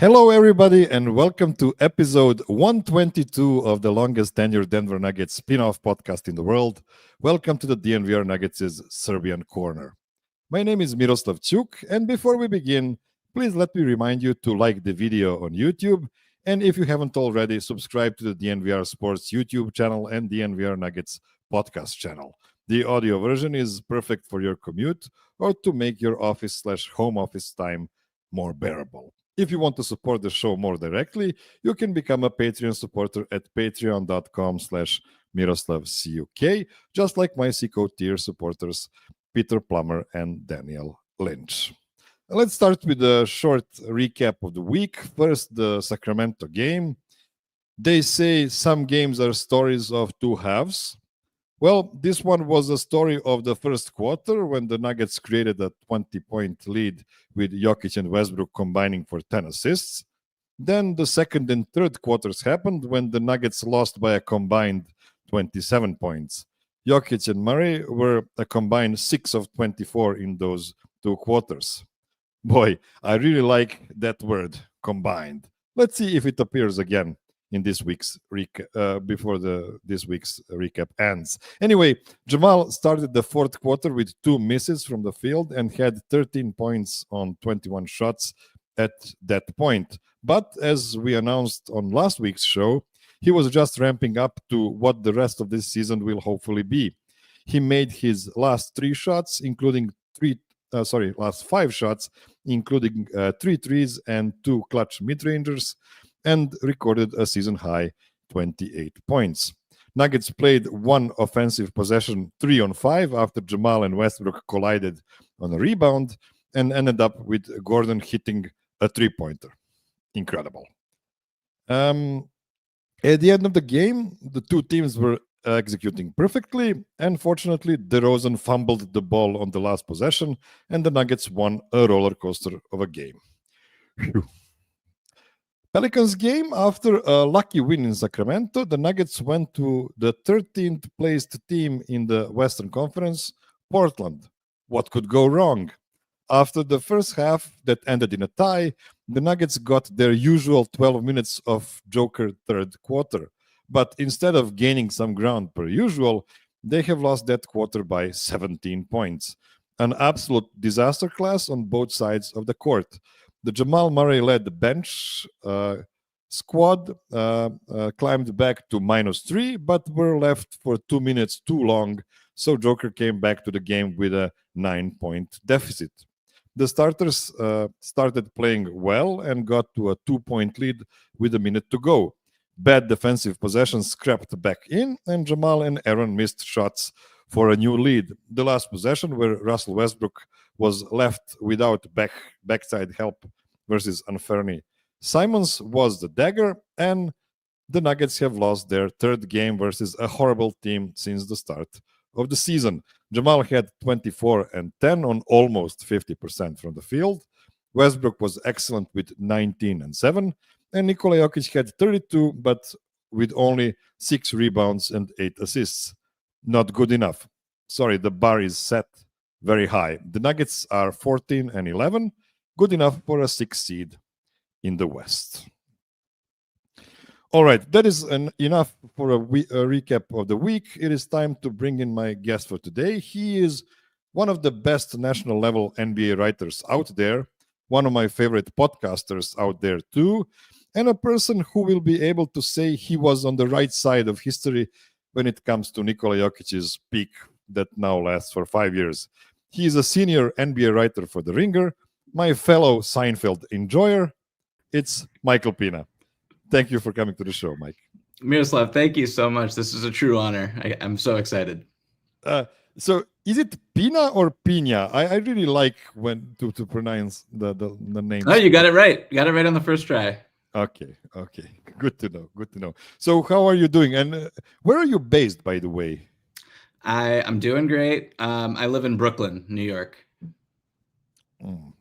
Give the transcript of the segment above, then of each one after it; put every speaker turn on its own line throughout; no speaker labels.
Hello, everybody, and welcome to episode 122 of the longest tenured Denver Nuggets spin-off podcast in the world. Welcome to the DNVR Nuggets' Serbian Corner. My name is Miroslav, and before we begin, please let me remind you to like the video on YouTube, and if you haven't already, subscribe to the DNVR Sports YouTube channel and DNVR Nuggets podcast channel. The audio version is perfect for your commute or to make your office/home office time more bearable. If you want to support the show more directly, you can become a Patreon supporter at patreon.com/MiroslavCuk, just like my Seco tier supporters, Peter Plummer and Daniel Lynch. Let's start with a short recap of the week. First, the Sacramento game. They say some games are stories of two halves. Well, this one was a story of the first quarter when the Nuggets created a 20-point lead with Jokic and Westbrook combining for 10 assists. Then the second and third quarters happened when the Nuggets lost by a combined 27 points. Jokic and Murray were a combined 6 of 24 in those two quarters. Boy, I really like that word, combined. Let's see if it appears again in this week's before this week's recap ends. Anyway, Jamal started the fourth quarter with 2 misses from the field and had 13 points on 21 shots at that point. But as we announced on last week's show, he was just ramping up to what the rest of this season will hopefully be. He made his last 5 shots, including 3 threes and 2 clutch mid-rangers, and recorded a season-high 28 points. Nuggets played 1 offensive possession 3-on-5 after Jamal and Westbrook collided on a rebound and ended up with Gordon hitting a 3-pointer. Incredible. At the end of the game, the two teams were executing perfectly. Unfortunately, DeRozan fumbled the ball on the last possession, and the Nuggets won a roller coaster of a game. Phew. Pelicans game, after a lucky win in Sacramento, the Nuggets went to the 13th placed team in the Western Conference, Portland. What could go wrong? After the first half that ended in a tie, the Nuggets got their usual 12 minutes of Joker third quarter. But instead of gaining some ground per usual, they have lost that quarter by 17 points. An absolute disaster class on both sides of the court. The Jamal Murray-led bench squad climbed back to -3, but were left for 2 minutes too long, so Joker came back to the game with a 9-point deficit. The starters started playing well and got to a 2-point lead with a minute to go. Bad defensive possessions crept back in, and Jamal and Aaron missed shots for a new lead. The last possession, where Russell Westbrook was left without backside help versus Anferni Simons, was the dagger, and the Nuggets have lost their third game versus a horrible team since the start of the season. Jamal had 24 and 10 on almost 50% from the field. Westbrook was excellent with 19 and 7, and Nikola Jokić had 32, but with only 6 rebounds and 8 assists. Not good enough. Sorry, the bar is set very high. The Nuggets are 14 and 11, good enough for a 6th seed in the West. All right, that is enough for a recap of the week. It is time to bring in my guest for today. He is one of the best national level NBA writers out there, one of my favorite podcasters out there too, and a person who will be able to say he was on the right side of history when it comes to Nikola Jokic's peak that now lasts for 5 years. He is a senior NBA writer for The Ringer, my fellow Seinfeld enjoyer. It's Michael Pina. Thank you for coming to the show, Mike.
Miroslav, thank you so much. This is a true honor. I'm so excited.
So is it Pina or Pina? I really like when to pronounce the name.
Oh, you got it right. You got it right on the first try.
Okay. Good to know. So how are you doing? And where are you based, by the way?
I'm doing great. I live in Brooklyn, New York.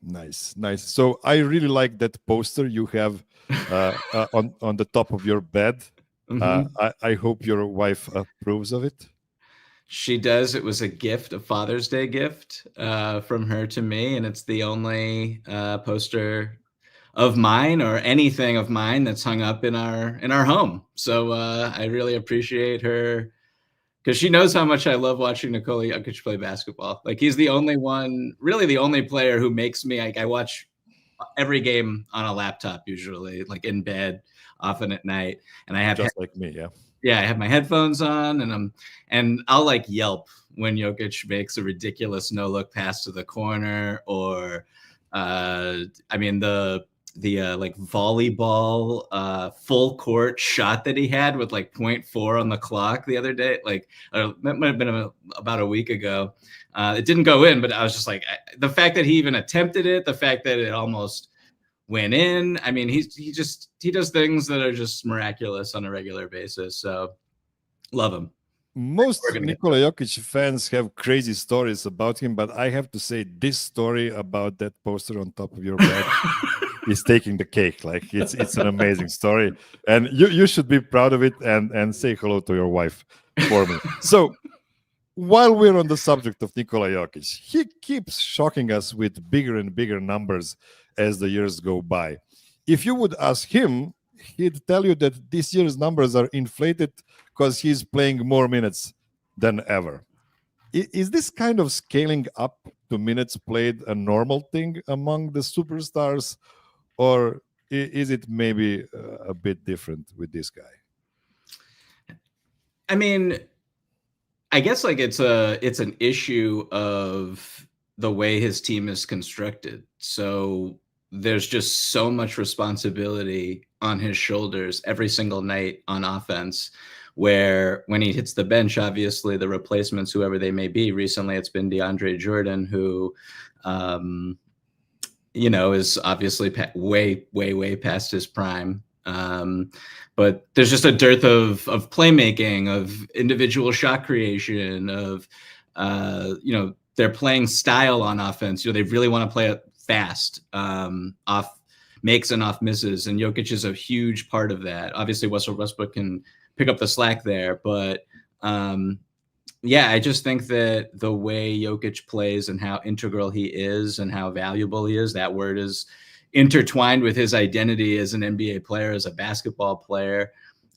Nice. So I really like that poster you have on the top of your bed. Mm-hmm. I hope your wife approves of it.
She does. It was a gift, a Father's Day gift from her to me, and it's the only poster of mine or anything of mine that's hung up in our home. So I really appreciate her because she knows how much I love watching Nikola Jokic play basketball. Like he's the only one, really the only player who makes me like I watch every game on a laptop usually, like in bed, often at night, and I have
just like me,
I have my headphones on, and I'll like yelp when Jokic makes a ridiculous no look pass to the corner, or I mean the like volleyball full court shot that he had with like 0.4 on the clock the other day, like that might have been about a week ago. It didn't go in, but I was just like, the fact that he even attempted it, the fact that it almost went in. I mean, he does things that are just miraculous on a regular basis. So love him.
Most Nikola Jokic fans have crazy stories about him, but I have to say this story about that poster on top of your bed is taking the cake. Like it's an amazing story, and you should be proud of it and say hello to your wife for me. So while we're on the subject of Nikola Jokic, he keeps shocking us with bigger and bigger numbers as the years go by. If you would ask him, he'd tell you that this year's numbers are inflated because he's playing more minutes than ever. Is this kind of scaling up to minutes played a normal thing among the superstars, or is it maybe a bit different with this guy?
I mean, I guess like it's an issue of the way his team is constructed. So there's just so much responsibility on his shoulders every single night on offense, where when he hits the bench, obviously the replacements, whoever they may be, recently it's been DeAndre Jordan, who, is obviously way past his prime. But there's just a dearth of playmaking, of individual shot creation, of, their playing style on offense. They really want to play it fast, off makes and off misses. And Jokic is a huge part of that. Obviously, Westbrook can pick up the slack there. But I just think that the way Jokic plays and how integral he is and how valuable he is, that word is intertwined with his identity as an NBA player, as a basketball player.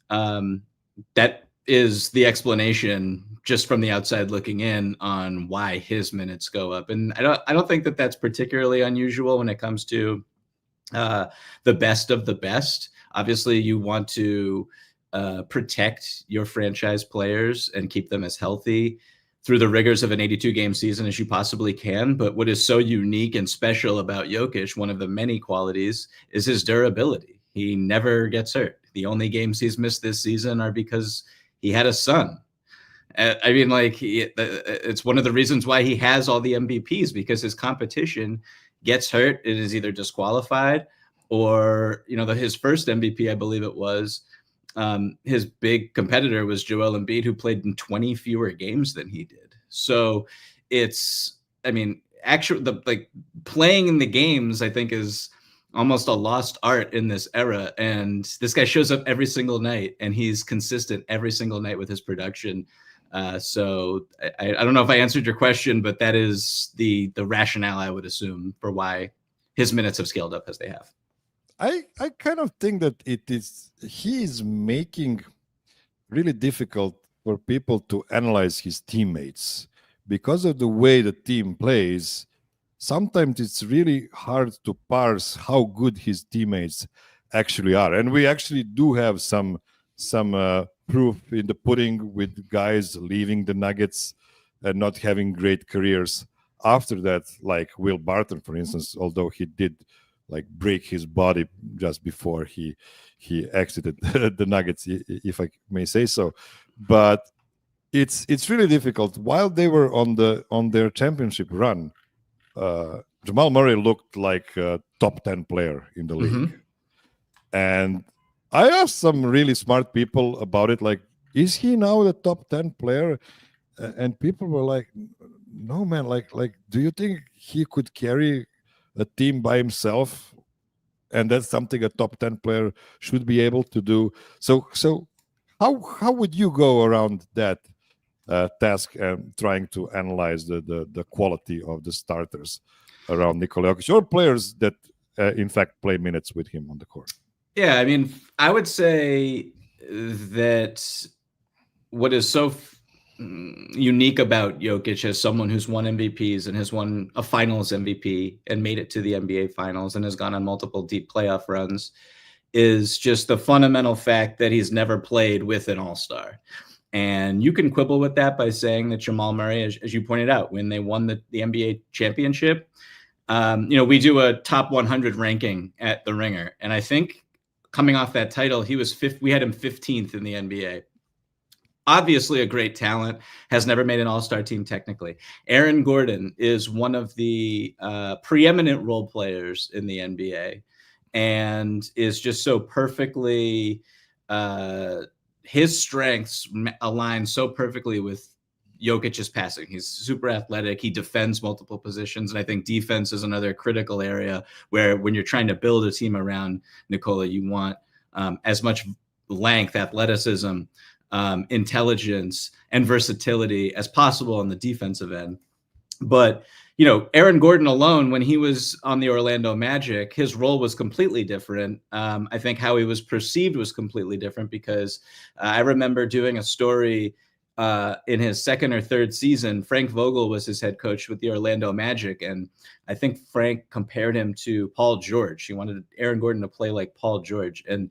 That is the explanation just from the outside looking in on why his minutes go up. And I don't think that that's particularly unusual when it comes to the best of the best. Obviously, you want to protect your franchise players and keep them as healthy through the rigors of an 82-game season as you possibly can. But what is so unique and special about Jokic, one of the many qualities, is his durability. He never gets hurt. The only games he's missed this season are because he had a son. I mean, like, it's one of the reasons why he has all the MVPs, because his competition gets hurt. It is either disqualified or, his first MVP, I believe it was, his big competitor was Joel Embiid, who played in 20 fewer games than he did. So actually, playing in the games, I think, is almost a lost art in this era. And this guy shows up every single night, and he's consistent every single night with his production. So I don't know if I answered your question, but that is the rationale, I would assume, for why his minutes have scaled up as they have.
I kind of think that he is making really difficult for people to analyze his teammates because of the way the team plays. Sometimes it's really hard to parse how good his teammates actually are, and we actually do have some proof in the pudding with guys leaving the Nuggets and not having great careers after that, like Will Barton, for instance, although he did break his body just before he exited the Nuggets, if I may say so. But it's really difficult. While they were on their championship run, Jamal Murray looked like a top 10 player in the league. Mm-hmm. And I asked some really smart people about it, like, is he now the top 10 player? And people were like, no, man, like, do you think he could carry a team by himself? And that's something a top 10 player should be able to do. So how would you go around that task and trying to analyze the quality of the starters around Nikola Jokic, or players that in fact, play minutes with him on the court.
Yeah, I mean, I would say that what is so unique about Jokic as someone who's won MVPs and has won a finals MVP and made it to the NBA finals and has gone on multiple deep playoff runs is just the fundamental fact that he's never played with an all-star. And you can quibble with that by saying that Jamal Murray, as you pointed out, when they won the NBA championship, we do a top 100 ranking at the Ringer. And I think coming off that title, we had him 15th in the NBA. Obviously a great talent, has never made an all-star team technically. Aaron Gordon is one of the preeminent role players in the NBA and is just so perfectly, his strengths align so perfectly with Jokic's passing. He's super athletic. He defends multiple positions. And I think defense is another critical area where when you're trying to build a team around Nikola, you want as much length, athleticism, intelligence, and versatility as possible on the defensive end. But, Aaron Gordon alone, when he was on the Orlando Magic, his role was completely different. I think how he was perceived was completely different because I remember doing a story in his second or third season. Frank Vogel was his head coach with the Orlando Magic. And I think Frank compared him to Paul George. He wanted Aaron Gordon to play like Paul George. And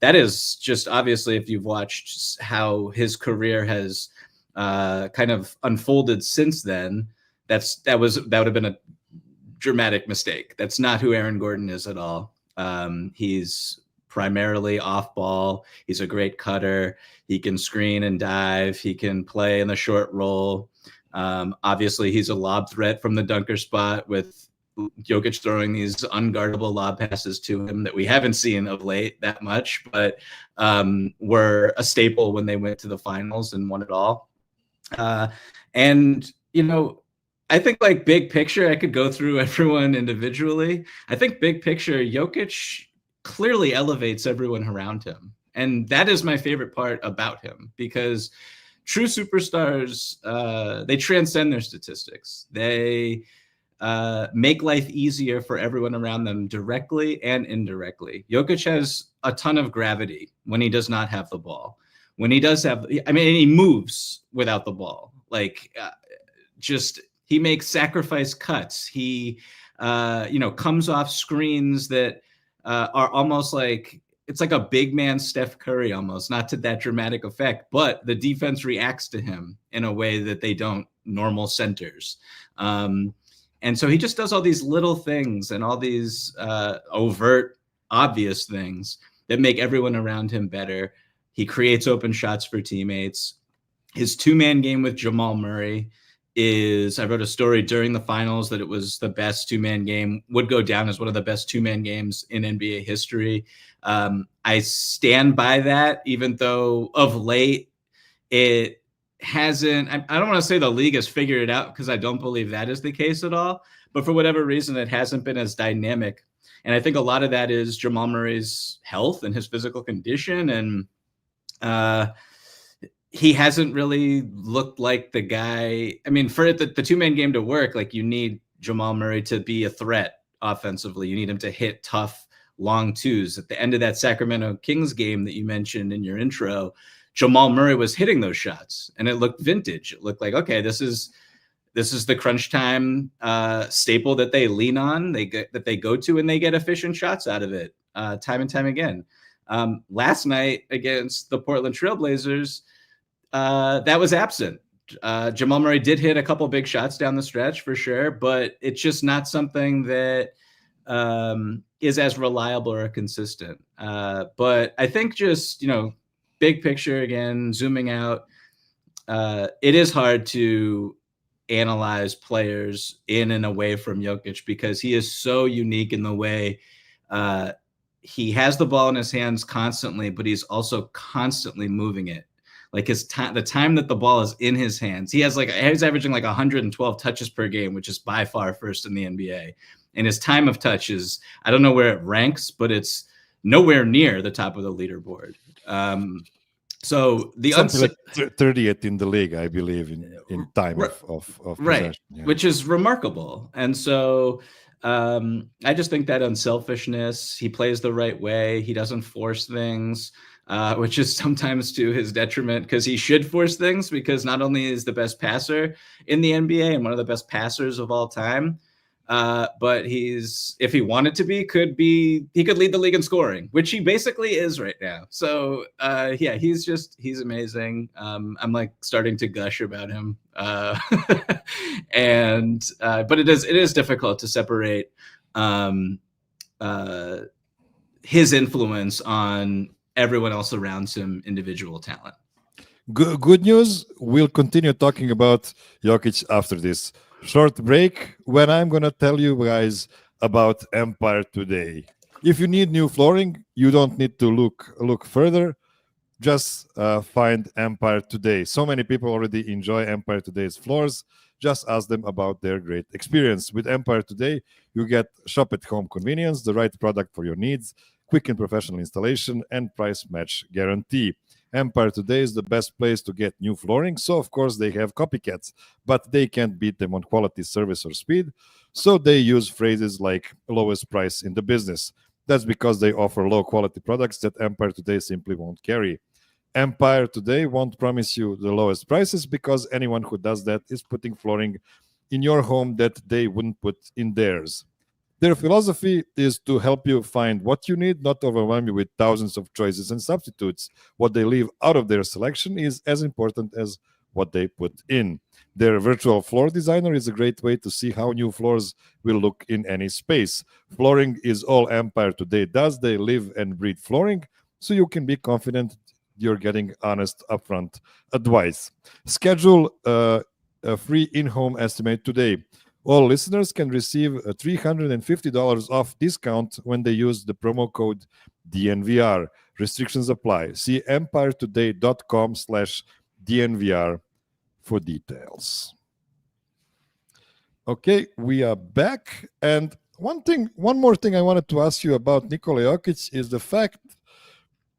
that is just obviously, if you've watched how his career has kind of unfolded since then, that would have been a dramatic mistake. That's not who Aaron Gordon is at all. He's primarily off ball. He's a great cutter. He can screen and dive. He can play in the short roll. Obviously, he's a lob threat from the dunker spot with Jokic throwing these unguardable lob passes to him that we haven't seen of late that much, but were a staple when they went to the finals and won it all. I think like big picture, I could go through everyone individually. I think big picture, Jokic clearly elevates everyone around him. And that is my favorite part about him, because true superstars, they transcend their statistics. They make life easier for everyone around them directly and indirectly. Jokic has a ton of gravity when he does not have the ball. When he does have, he moves without the ball. He makes sacrifice cuts. He, comes off screens that are almost like, it's like a big man Steph Curry almost, not to that dramatic effect, but the defense reacts to him in a way that they don't normal centers. And so he just does all these little things and all these overt, obvious things that make everyone around him better. He creates open shots for teammates. His two-man game with Jamal Murray I wrote a story during the finals that it was the best two-man game, would go down as one of the best two-man games in NBA history. I stand by that, even though of late it hasn't, I don't want to say the league has figured it out, because I don't believe that is the case at all, but for whatever reason, it hasn't been as dynamic. And I think a lot of that is Jamal Murray's health and his physical condition. And he hasn't really looked like the guy. For the two-man game to work, you need Jamal Murray to be a threat offensively. You need him to hit tough, long twos. At the end of that Sacramento Kings game that you mentioned in your intro, Jamal Murray was hitting those shots, and it looked vintage. It looked like, okay, this is the crunch time staple that they lean on, that they go to, and they get efficient shots out of it time and time again. Last night against the Portland Trailblazers, that was absent. Jamal Murray did hit a couple big shots down the stretch for sure, but it's just not something that is as reliable or consistent. But I think just, big picture again, zooming out, it is hard to analyze players in and away from Jokic, because he is so unique in the way he has the ball in his hands constantly, but he's also constantly moving it. The time that the ball is in his hands, he's averaging 112 touches per game, which is by far first in the NBA. And his time of touch is, I don't know where it ranks, but it's nowhere near the top of the leaderboard. So the
30th in the league, I believe, in time of
right,
possession. Yeah.
Which is remarkable. And so I just think that unselfishness, he plays the right way. He doesn't force things, which is sometimes to his detriment, because he should force things, because not only is the best passer in the NBA and one of the best passers of all time, but if he wanted to be, he could lead the league in scoring, which he basically is right now. So yeah, he's amazing. I'm like starting to gush about him. And but it is difficult to separate his influence on everyone else around him, individual talent.
Good news. We'll continue talking about Jokic after this short break, when I'm going to tell you guys about Empire Today. If you need new flooring, you don't need to look further. Just find Empire Today. So many people already enjoy Empire Today's floors. Just ask them about their great experience. With Empire Today, you get shop at home convenience, the right product for your needs, quick and professional installation, and price match guarantee. Empire Today is the best place to get new flooring, so of course they have copycats, but they can't beat them on quality, service, or speed, so they use phrases like lowest price in the business. That's because they offer low quality products that Empire Today simply won't carry. Empire Today won't promise you the lowest prices, because anyone who does that is putting flooring in your home that they wouldn't put in theirs. Their philosophy is to help you find what you need, not overwhelm you with thousands of choices and substitutes. What they leave out of their selection is as important as what they put in. Their virtual floor designer is a great way to see how new floors will look in any space. Flooring is all Empire Today does. They live and breathe flooring, so you can be confident you're getting honest, upfront advice. Schedule a free in-home estimate today. All listeners can receive a $350 off discount when they use the promo code DNVR. Restrictions apply. See empiretoday.com/DNVR for details. Okay, we are back. And one more thing I wanted to ask you about Nikola Jokic is the fact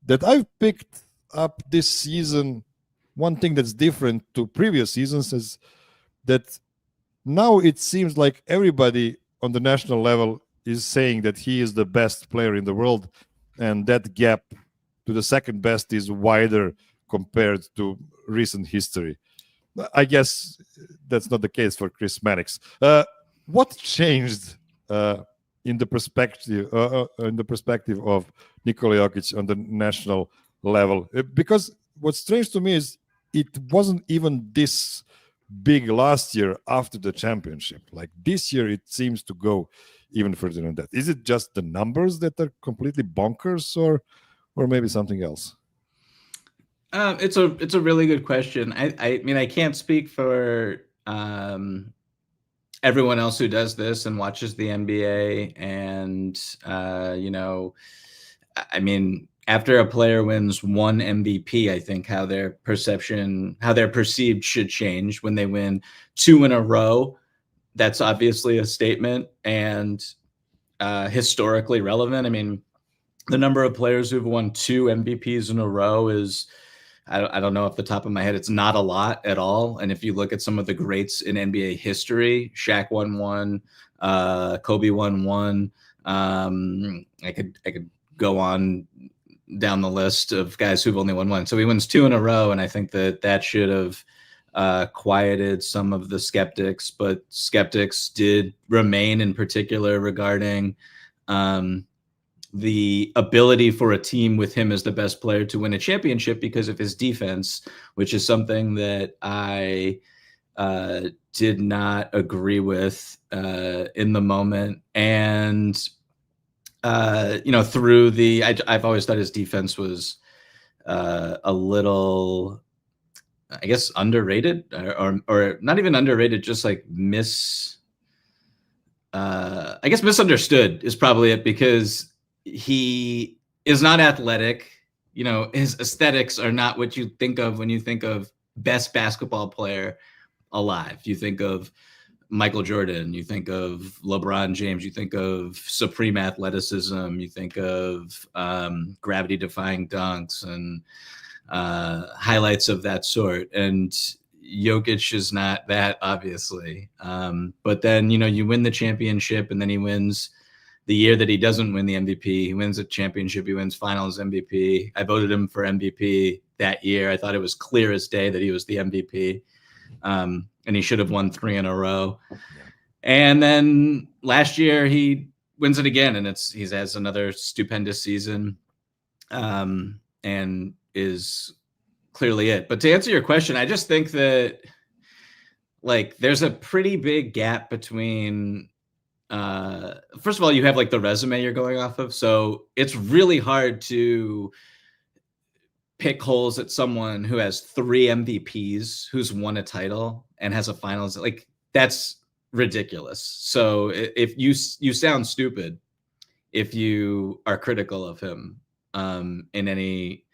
that I've picked up this season. One thing that's different to previous seasons is that now it seems like everybody on the national level is saying that he is the best player in the world, and that gap to the second best is wider compared to recent history. I guess that's not the case for Chris Mannix. What changed in the perspective of Nikola Jokic on the national level? Because what's strange to me is it wasn't even this big last year after the championship. Like this year, it seems to go even further than that. Is it just the numbers that are completely bonkers, or maybe something else?
It's a really good question. I mean, I can't speak for everyone else who does this and watches the NBA, and I mean, after a player wins one MVP, I think how they're perceived should change. When they win two in a row, that's obviously a statement and historically relevant. I mean, the number of players who've won two MVPs in a row is, I don't know off the top of my head, it's not a lot at all. And if you look at some of the greats in NBA history, Shaq won one, Kobe won one. I could go on down the list of guys who've only won one. So he wins two in a row, and I think that should have quieted some of the skeptics, but skeptics did remain, in particular regarding the ability for a team with him as the best player to win a championship because of his defense, which is something that I did not agree with in the moment. And through I've always thought his defense was a little, I guess, underrated, or not even underrated, just like misunderstood is probably it, because he is not athletic. His aesthetics are not what you think of when you think of best basketball player alive. You think of Michael Jordan, you think of LeBron James, you think of supreme athleticism, you think of gravity defying dunks and highlights of that sort. And Jokic is not that, obviously. But then, you win the championship, and then he wins the year that he doesn't win the MVP. He wins a championship. He wins finals MVP. I voted him for MVP that year. I thought it was clear as day that he was the MVP. And he should have won 3 in a row. And then last year he wins it again, and he has another stupendous season, and is clearly it. But to answer your question, I just think that there's a pretty big gap between, first of all, you have the resume you're going off of. So it's really hard to pick holes at someone who has 3 MVPs, who's won a title and has a finals. That's ridiculous. So if you sound stupid if you are critical of him in any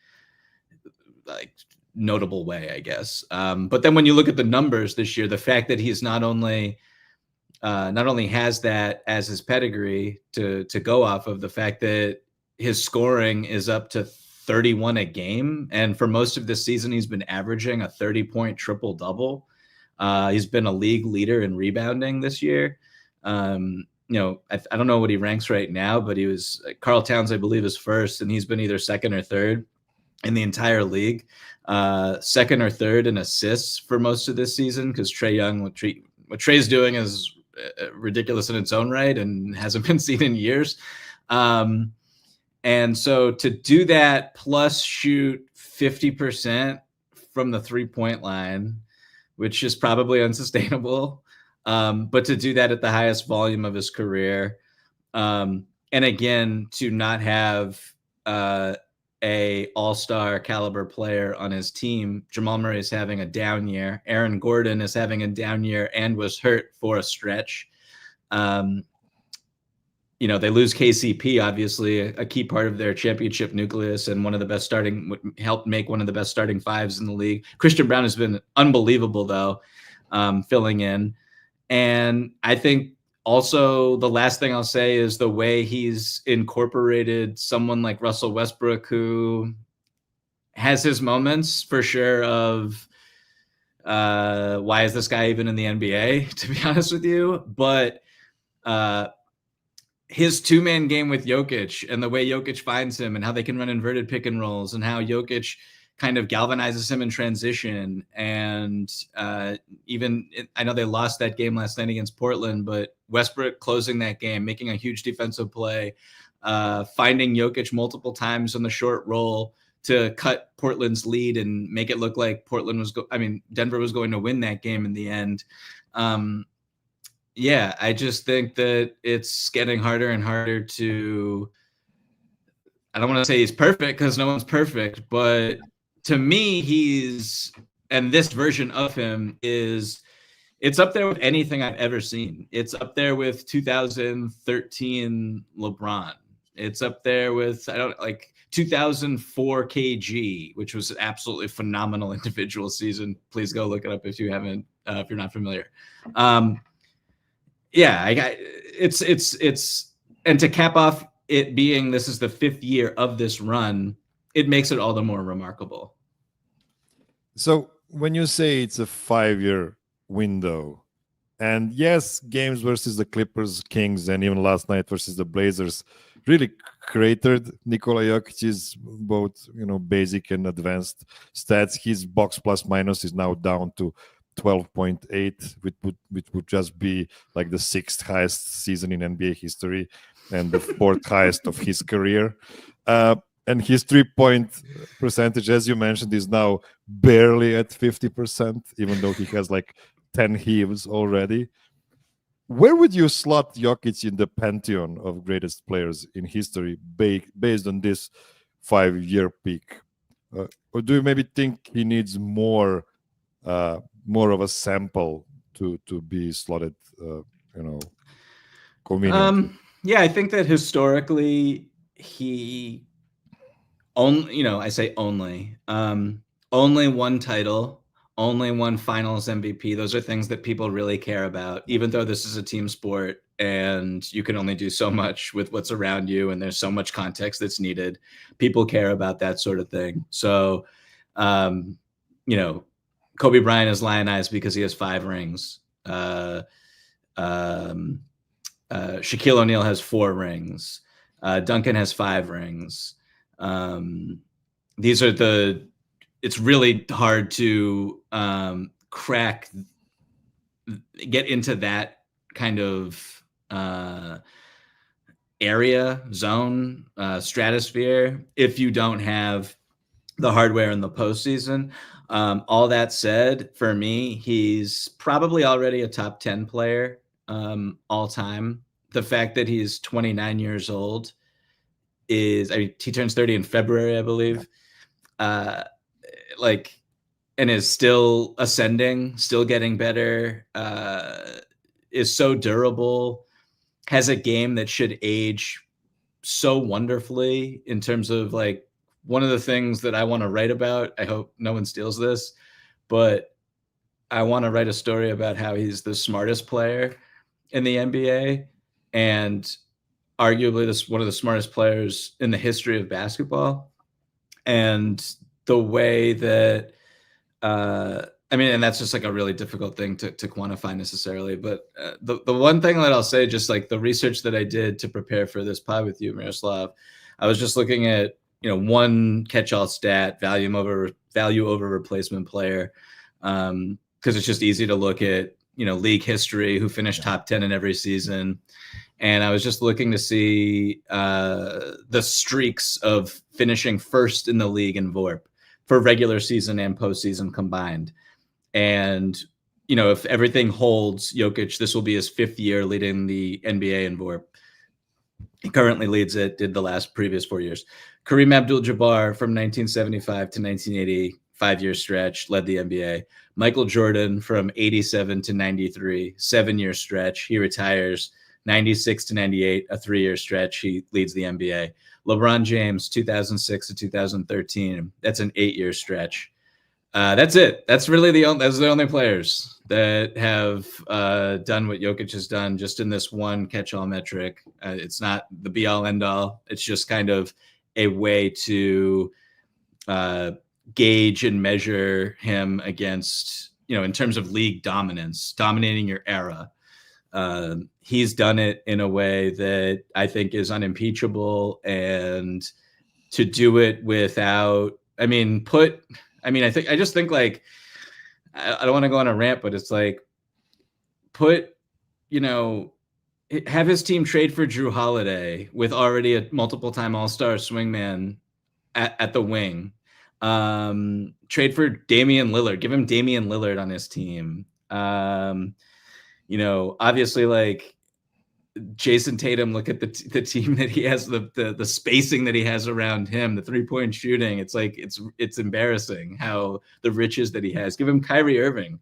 notable way, I guess. But then when you look at the numbers this year, the fact that he's not only has that as his pedigree to go off of, the fact that his scoring is up to 31 a game, and for most of this season he's been averaging a 30-point triple-double. He's been a league leader in rebounding this year. I don't know what he ranks right now, but he was Karl Towns, I believe, is first, and he's been either second or third in the entire league. Second or third in assists for most of this season, because Trae Young, what Trae's doing is ridiculous in its own right and hasn't been seen in years. And so to do that plus shoot 50% from the 3-point line, which is probably unsustainable, but to do that at the highest volume of his career, and again, to not have a all-star caliber player on his team. Jamal Murray is having a down year. Aaron Gordon is having a down year and was hurt for a stretch. They lose KCP, obviously a key part of their championship nucleus, and helped make one of the best starting fives in the league. Christian Braun has been unbelievable, though, filling in. And I think also the last thing I'll say is the way he's incorporated someone like Russell Westbrook, who has his moments for sure of why is this guy even in the NBA, to be honest with you. But his 2-man game with Jokic and the way Jokic finds him and how they can run inverted pick and rolls and how Jokic kind of galvanizes him in transition. And even I know they lost that game last night against Portland, but Westbrook closing that game, making a huge defensive play, finding Jokic multiple times on the short roll to cut Portland's lead and make it look like Denver was going to win that game in the end. Yeah, I just think that it's getting harder and harder to, I don't want to say he's perfect because no one's perfect, but to me, this version of him it's up there with anything I've ever seen. It's up there with 2013 LeBron. It's up there with, 2004 KG, which was an absolutely phenomenal individual season. Please go look it up if you're not familiar. And to cap off it being, this is the 5th year of this run, it makes it all the more remarkable.
So when you say it's a 5-year window, and yes, games versus the Clippers, Kings, and even last night versus the Blazers really cratered Nikola Jokic's both, basic and advanced stats. His box plus minus is now down to 12.8, which would just be like the 6th highest season in NBA history and the 4th highest of his career. And his 3-point percentage, as you mentioned, is now barely at 50%, even though he has 10 heaves already. Where would you slot Jokic in the pantheon of greatest players in history based on this 5-year peak? Or do you maybe think he needs more of a sample to be slotted, convenient?
Yeah, I think that historically he only, I say only one title, only one finals MVP. Those are things that people really care about, even though this is a team sport and you can only do so much with what's around you and there's so much context that's needed. People care about that sort of thing. So, Kobe Bryant is lionized because he has 5 rings. Shaquille O'Neal has 4 rings. Duncan has 5 rings. These are it's really hard to get into that kind of area, zone, stratosphere if you don't have the hardware in the postseason. All that said, for me, he's probably already a top 10 player all time. The fact that he's 29 years old he turns 30 in February, I believe. And is still ascending, still getting better, is so durable, has a game that should age so wonderfully in terms of like one of the things that I want to write about. I hope no one steals this, but I want to write a story about how he's the smartest player in the NBA and arguably one of the smartest players in the history of basketball. And the way that, and that's just like a really difficult thing to quantify necessarily. But the one thing that I'll say, just like the research that I did to prepare for this pod with you, Miroslav, I was just looking at, one catch-all stat, value over replacement player, because it's just easy to look at, league history, who finished top 10 in every season. And I was just looking to see the streaks of finishing first in the league in VORP for regular season and postseason combined. And, if everything holds, Jokic, this will be his 5th year leading the NBA in VORP. He currently leads it, did the previous 4 years. Kareem Abdul-Jabbar from 1975 to 1980, 5-year stretch, led the NBA. Michael Jordan from 87 to 93, 7-year stretch. He retires. 96 to 98, a 3-year stretch. He leads the NBA. LeBron James, 2006 to 2013. That's an 8-year stretch. That's it. That's really the only players that have done what Jokic has done just in this one catch-all metric. It's not the be-all, end-all. It's just kind of a way to gauge and measure him against, in terms of league dominance, dominating your era. He's done it in a way that I think is unimpeachable, and to do it without, I just think like, I don't want to go on a rant, but it's like, have his team trade for Drew Holiday with already a multiple time All-Star swingman at the wing, trade for Damian Lillard, give him Damian Lillard on his team. Obviously, like Jason Tatum, look at the team that he has, the spacing that he has around him, the 3-point shooting. It's like, it's embarrassing how the riches that he has. Give him Kyrie Irving.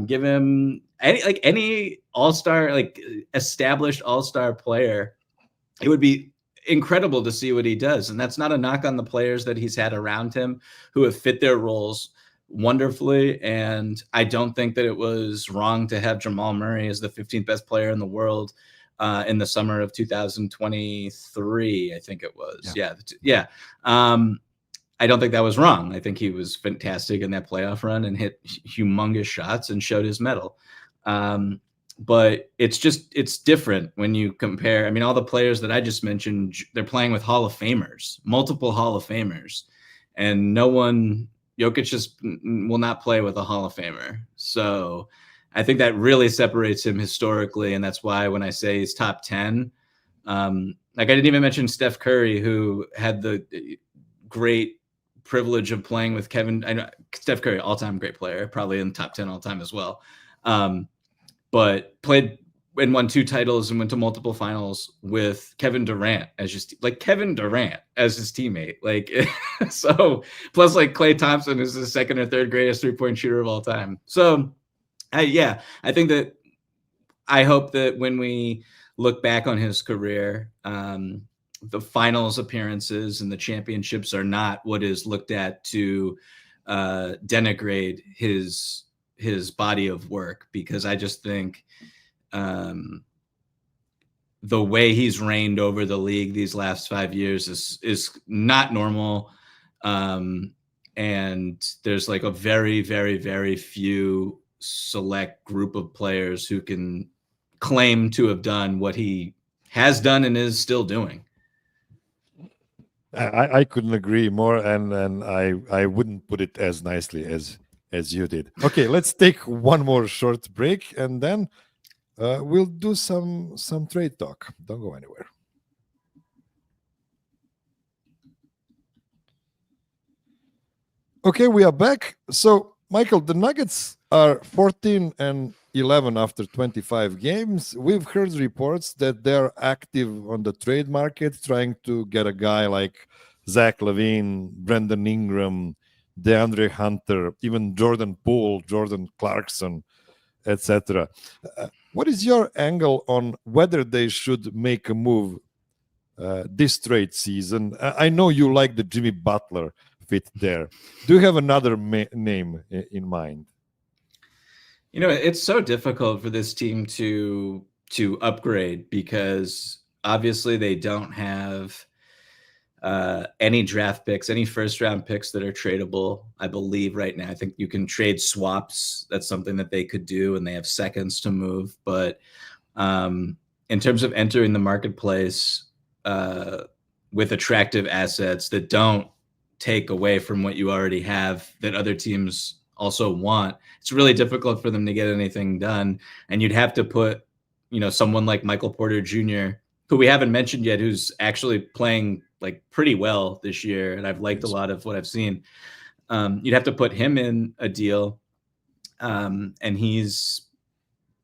Give him any all-star, like established all-star player. It would be incredible to see what he does. And that's not a knock on the players that he's had around him who have fit their roles wonderfully. And I don't think that it was wrong to have Jamal Murray as the 15th best player in the world in the summer of 2023, I think it was. Yeah. I don't think that was wrong. I think he was fantastic in that playoff run and hit humongous shots and showed his mettle. But it's different when you compare. All the players that I just mentioned, they're playing with Hall of Famers, multiple Hall of Famers, and Jokic just will not play with a Hall of Famer. So I think that really separates him historically. And that's why when I say he's top 10, I didn't even mention Steph Curry, who had the great privilege of playing with Kevin. I know Steph Curry, all-time great player, probably in the top 10 all time as well. But played and won 2 titles and went to multiple finals with Kevin Durant as his teammate. So plus like Klay Thompson is the 2nd or 3rd greatest 3-point shooter of all time. So I think that I hope that when we look back on his career, the finals appearances and the championships are not what is looked at to denigrate his body of work, because I just think the way he's reigned over the league these last 5 years is not normal. and there's like a very, very, very few select group of players who can claim to have done what he has done and is still doing.
I couldn't agree more, and I wouldn't put it as nicely as you did. Okay, let's take one more short break, and then we'll do some trade talk. Don't go anywhere. Okay, we are back. So, Michael, the Nuggets are 14-11 after 25 games. We've heard reports that they're active on the trade market, trying to get a guy like Zach LaVine, Brandon Ingram, DeAndre Hunter, even Jordan Poole, Jordan Clarkson, etc. What is your angle on whether they should make a move this trade season? I know you like the Jimmy Butler fit there. Do you have another name in mind?
You know, it's so difficult for this team to upgrade because obviously they don't have any draft picks, any first round picks that are tradable. I believe right now, I think you can trade swaps. That's something that they could do, and they have seconds to move. But in terms of entering the marketplace with attractive assets that don't take away from what you already have that other teams also want, it's really difficult for them to get anything done. And you'd have to put, you know, someone like Michael Porter Jr., who we haven't mentioned yet, who's actually playing like pretty well this year, and I've liked a lot of what I've seen. You'd have to put him in a deal, and he's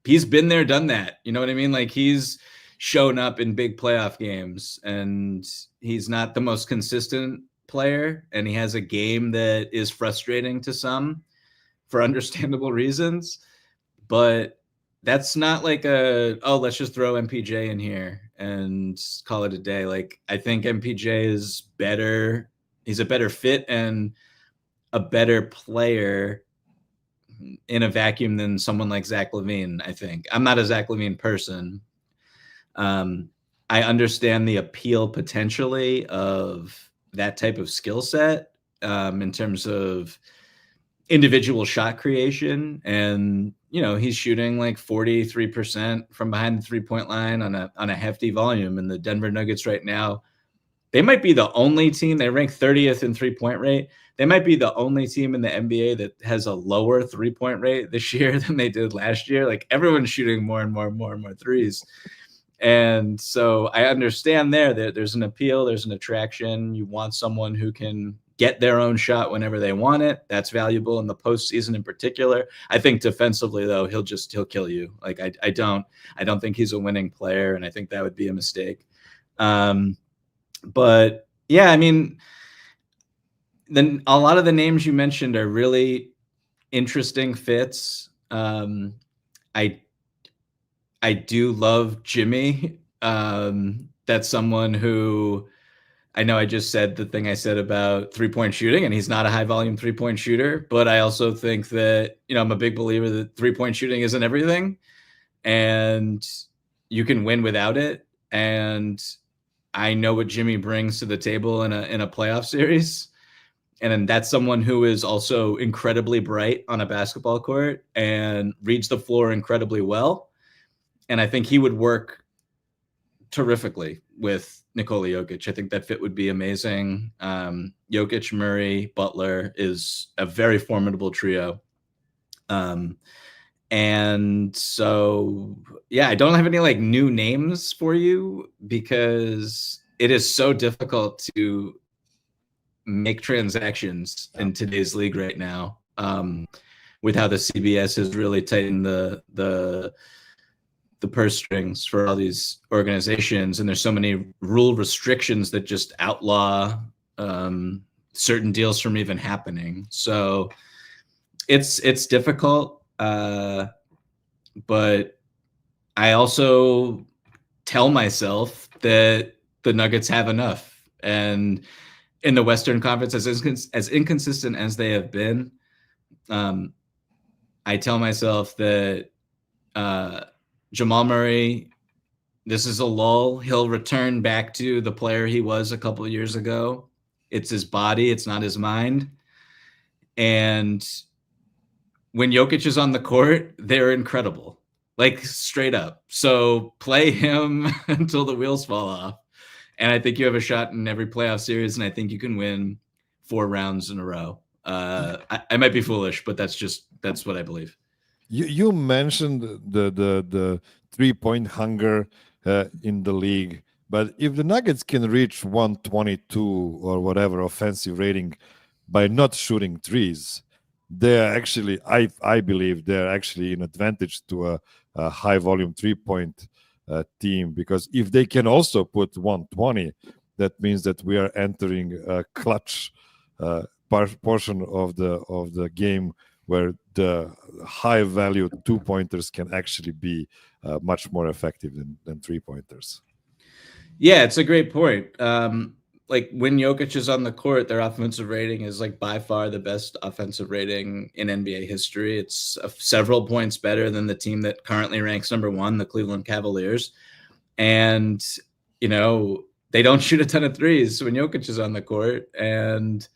been there, done that. You know what I mean? Like, he's shown up in big playoff games, and he's not the most consistent player, and he has a game that is frustrating to some for understandable reasons, but that's not like let's just throw MPJ in here and call it a day. Like, I think MPJ is better. He's a better fit and a better player in a vacuum than someone like Zach LaVine, I think. I'm not a Zach LaVine person. I understand the appeal potentially of that type of skill set in terms of individual shot creation, and you know, he's shooting like 43% from behind the 3-point line on a hefty volume. And the Denver Nuggets right now, they might be the only team. They rank 30th in 3-point rate. They might be the only team in the NBA that has a lower 3-point rate this year than they did last year. Like, everyone's shooting more and more threes. And so I understand there's an appeal, there's an attraction. You want someone who can get their own shot whenever they want it. That's valuable in the postseason in particular. I think defensively, though, he'll kill you. Like, I don't think he's a winning player, and I think that would be a mistake. But yeah, I mean, then a lot of the names you mentioned are really interesting fits. I do love Jimmy. That's someone who, I know I just said the thing I said about 3-point shooting, and he's not a high volume 3-point shooter, but I also think that, you know, I'm a big believer that 3-point shooting isn't everything, and you can win without it. And I know what Jimmy brings to the table in a playoff series. And then that's someone who is also incredibly bright on a basketball court and reads the floor incredibly well. And I think he would work terrifically with Nikola Jokić. I think that fit would be amazing. Jokić, Murray, Butler is a very formidable trio. And so, yeah, I don't have any like new names for you because it is so difficult to make transactions in today's league right now, with how the CBS has really tightened the purse strings for all these organizations, and there's so many rule restrictions that just outlaw certain deals from even happening. So it's difficult, but I also tell myself that the Nuggets have enough, and in the Western Conference, as inconsistent as they have been, I tell myself that Jamal Murray, this is a lull. He'll return back to the player he was a couple of years ago. It's his body, it's not his mind. And when Jokic is on the court, they're incredible, like straight up. So play him until the wheels fall off. And I think you have a shot in every playoff series, and I think you can win 4 rounds in a row. I might be foolish, but that's what I believe.
You mentioned the 3-point hunger in the league, but if the Nuggets can reach 122 or whatever offensive rating by not shooting threes, they're actually, I believe they're actually an advantage to a high volume 3-point team, because if they can also put 120, that means that we are entering a clutch portion of the game where the high value 2-pointers can actually be much more effective than 3-pointers.
Yeah, it's a great point. Like when Jokic is on the court, their offensive rating is like by far the best offensive rating in NBA history. It's several points better than the team that currently ranks number 1, the Cleveland Cavaliers. And, you know, they don't shoot a ton of threes when Jokic is on the court. And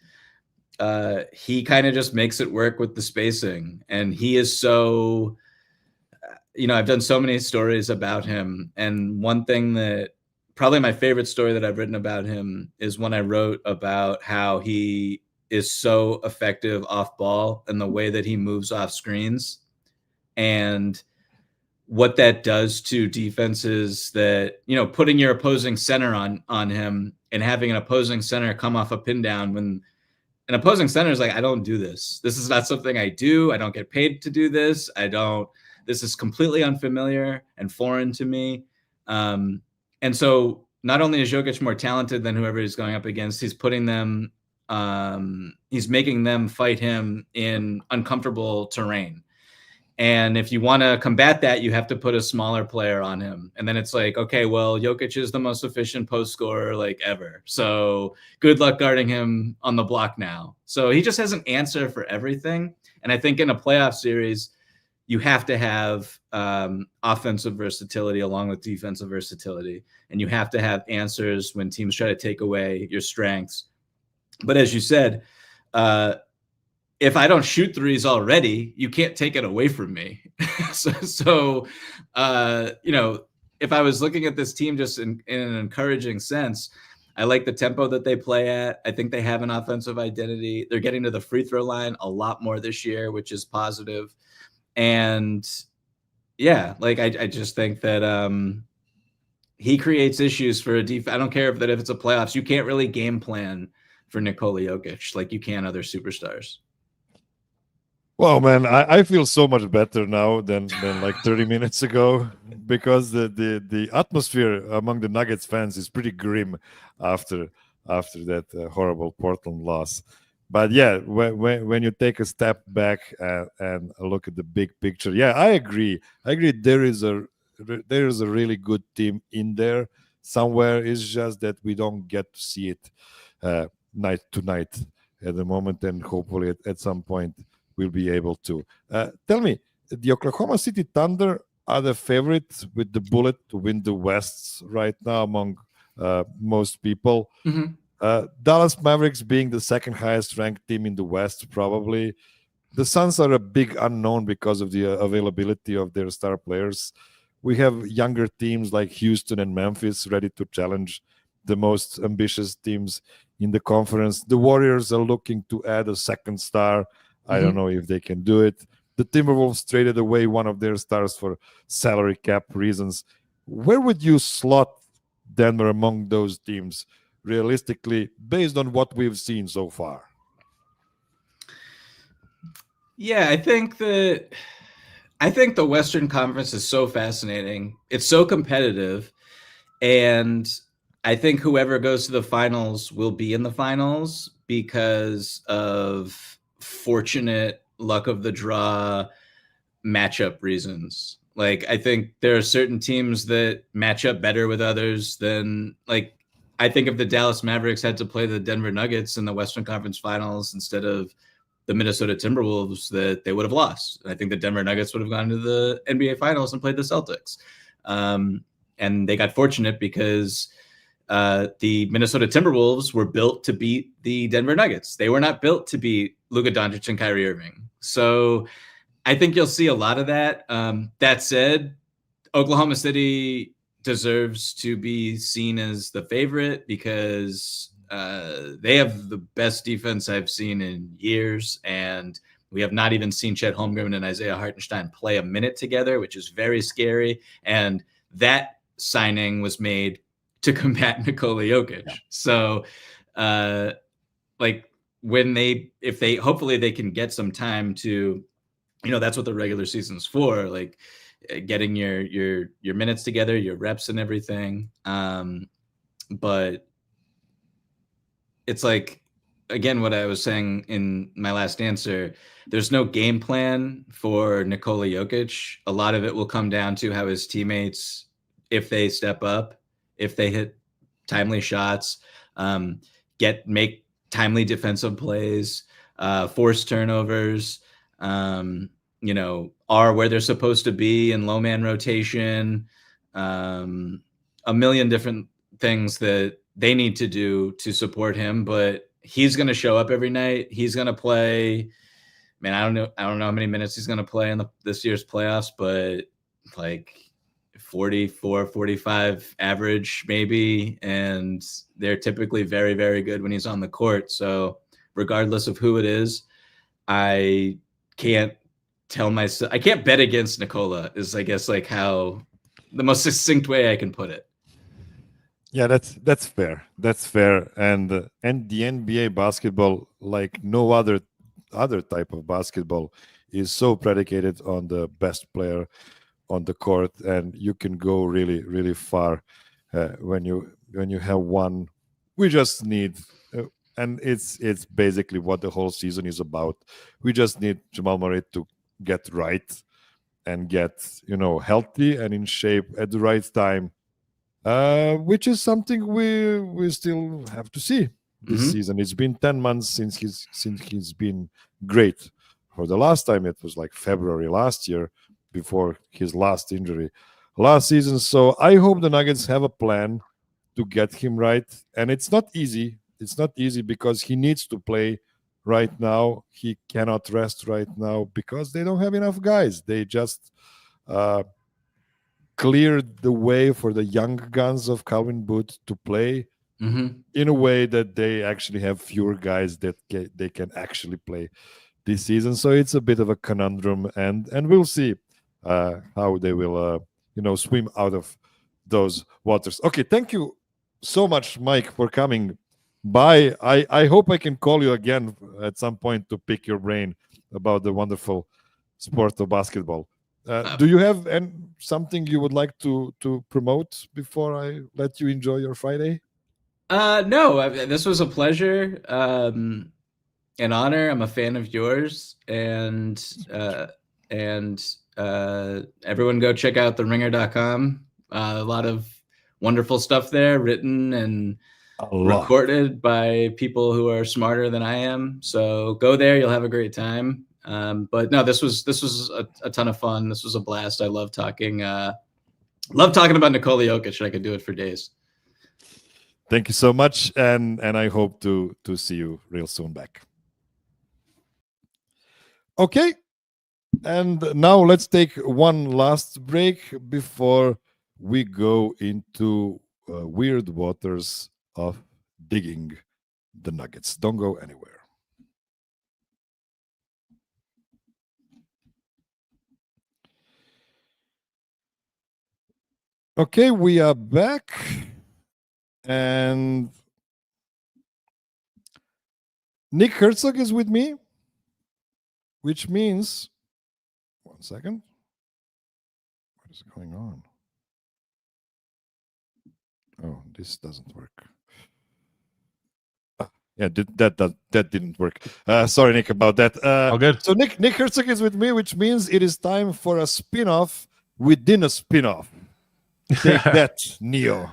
he kind of just makes it work with the spacing. And he is so, you know, I've done so many stories about him. And one thing that probably my favorite story that I've written about him is when I wrote about how he is so effective off ball and the way that he moves off screens and what that does to defenses, that, you know, putting your opposing center on him and having an opposing center come off a pin down when an opposing center is like, I don't do this. This is not something I do. I don't get paid to do this. This is completely unfamiliar and foreign to me. And so not only is Jokic more talented than whoever he's going up against, he's putting them, he's making them fight him in uncomfortable terrain. And if you want to combat that, you have to put a smaller player on him. And then it's like, okay, well, Jokic is the most efficient post scorer like ever. So good luck guarding him on the block now. So he just has an answer for everything. And I think in a playoff series, you have to have offensive versatility along with defensive versatility. And you have to have answers when teams try to take away your strengths. But as you said, if I don't shoot threes already, you can't take it away from me. So you know, if I was looking at this team just in an encouraging sense, I like the tempo that they play at. I think they have an offensive identity. They're getting to the free throw line a lot more this year, which is positive. And yeah, like I just think that he creates issues for a defense. I don't care if it's a playoffs. You can't really game plan for Nikola Jokic like you can other superstars.
Well, man, I feel so much better now than like 30 minutes ago, because the atmosphere among the Nuggets fans is pretty grim after that horrible Portland loss. But yeah, when you take a step back and look at the big picture, yeah, I agree. There is a really good team in there somewhere. It's just that we don't get to see it night to night at the moment, and hopefully at some point we'll be able to. Tell me, the Oklahoma City Thunder are the favorites with the bullet to win the West right now among most people.
Mm-hmm.
Dallas Mavericks being the second highest ranked team in the West, probably. The Suns are a big unknown because of the availability of their star players. We have younger teams like Houston and Memphis ready to challenge the most ambitious teams in the conference. The Warriors are looking to add a second star. I don't know if they can do it. The Timberwolves traded away one of their stars for salary cap reasons. Where would you slot Denver among those teams, realistically, based on what we've seen so far?
Yeah, I think the Western Conference is so fascinating. It's so competitive. And I think whoever goes to the finals will be in the finals because of fortunate luck of the draw matchup reasons. Like, I think there are certain teams that match up better with others than, like, I think if the Dallas Mavericks had to play the Denver Nuggets in the Western Conference Finals instead of the Minnesota Timberwolves, that they would have lost. I think the Denver Nuggets would have gone to the NBA Finals and played the Celtics. And they got fortunate because the Minnesota Timberwolves were built to beat the Denver Nuggets. They were not built to beat Luka Doncic and Kyrie Irving. So I think you'll see a lot of that. That said, Oklahoma City deserves to be seen as the favorite because they have the best defense I've seen in years, and we have not even seen Chet Holmgren and Isaiah Hartenstein play a minute together, which is very scary. And that signing was made to combat Nikola Jokic. Yeah. So, hopefully they can get some time to, that's what the regular season's for, like getting your minutes together, your reps and everything. But it's like, again, what I was saying in my last answer, there's no game plan for Nikola Jokic. A lot of it will come down to how his teammates, if they step up, if they hit timely shots, make timely defensive plays, force turnovers, are where they're supposed to be in low man rotation, a million different things that they need to do to support him, but he's going to show up every night. He's going to play, man. I don't know how many minutes he's going to play in this year's playoffs, but like 44, 45 average maybe. And they're typically very, very good when he's on the court. So regardless of who it is, I can't bet against Nikola is, I guess, like how the most succinct way I can put it.
Yeah, that's fair. That's fair. And the NBA basketball, like no other type of basketball, is so predicated on the best player on the court, and you can go really, really far when you have one. We just need, and it's basically what the whole season is about. We just need Jamal Murray to get right and get healthy and in shape at the right time. Which is something we still have to see this season. It's been 10 months since he's been great. For the last time, it was like February last year before his last injury last season. So I hope the Nuggets have a plan to get him right. And it's not easy. It's not easy because he needs to play right now. He cannot rest right now because they don't have enough guys. They just cleared the way for the young guns of Calvin Booth to play in a way that they actually have fewer guys that they can actually play this season. So it's a bit of a conundrum, and we'll see how they will swim out of those waters. Okay, thank you so much, Mike, for coming by. I hope I can call you again at some point to pick your brain about the wonderful sport of basketball. Do you have something you would like to promote before I let you enjoy your Friday?
No, this was a pleasure, an honor. I'm a fan of yours, and everyone go check out theringer.com. A lot of wonderful stuff there, written and recorded by people who are smarter than I am. So go there, you'll have a great time. But no, this was a ton of fun. This was a blast. I love talking about Nikola Jokic. I could do it for days.
Thank you so much, and I hope to see you real soon back. Okay, and now let's take one last break before we go into weird waters of digging the Nuggets. Don't go anywhere. Okay, we are back, and Nick Hertzog is with me, which means, one second, what is going on? Oh, this doesn't work. Yeah, that didn't work. Sorry, Nick, about that.
All good.
So Nick Hertzog is with me, which means it is time for a spin-off within a spin-off. Take that, Neo.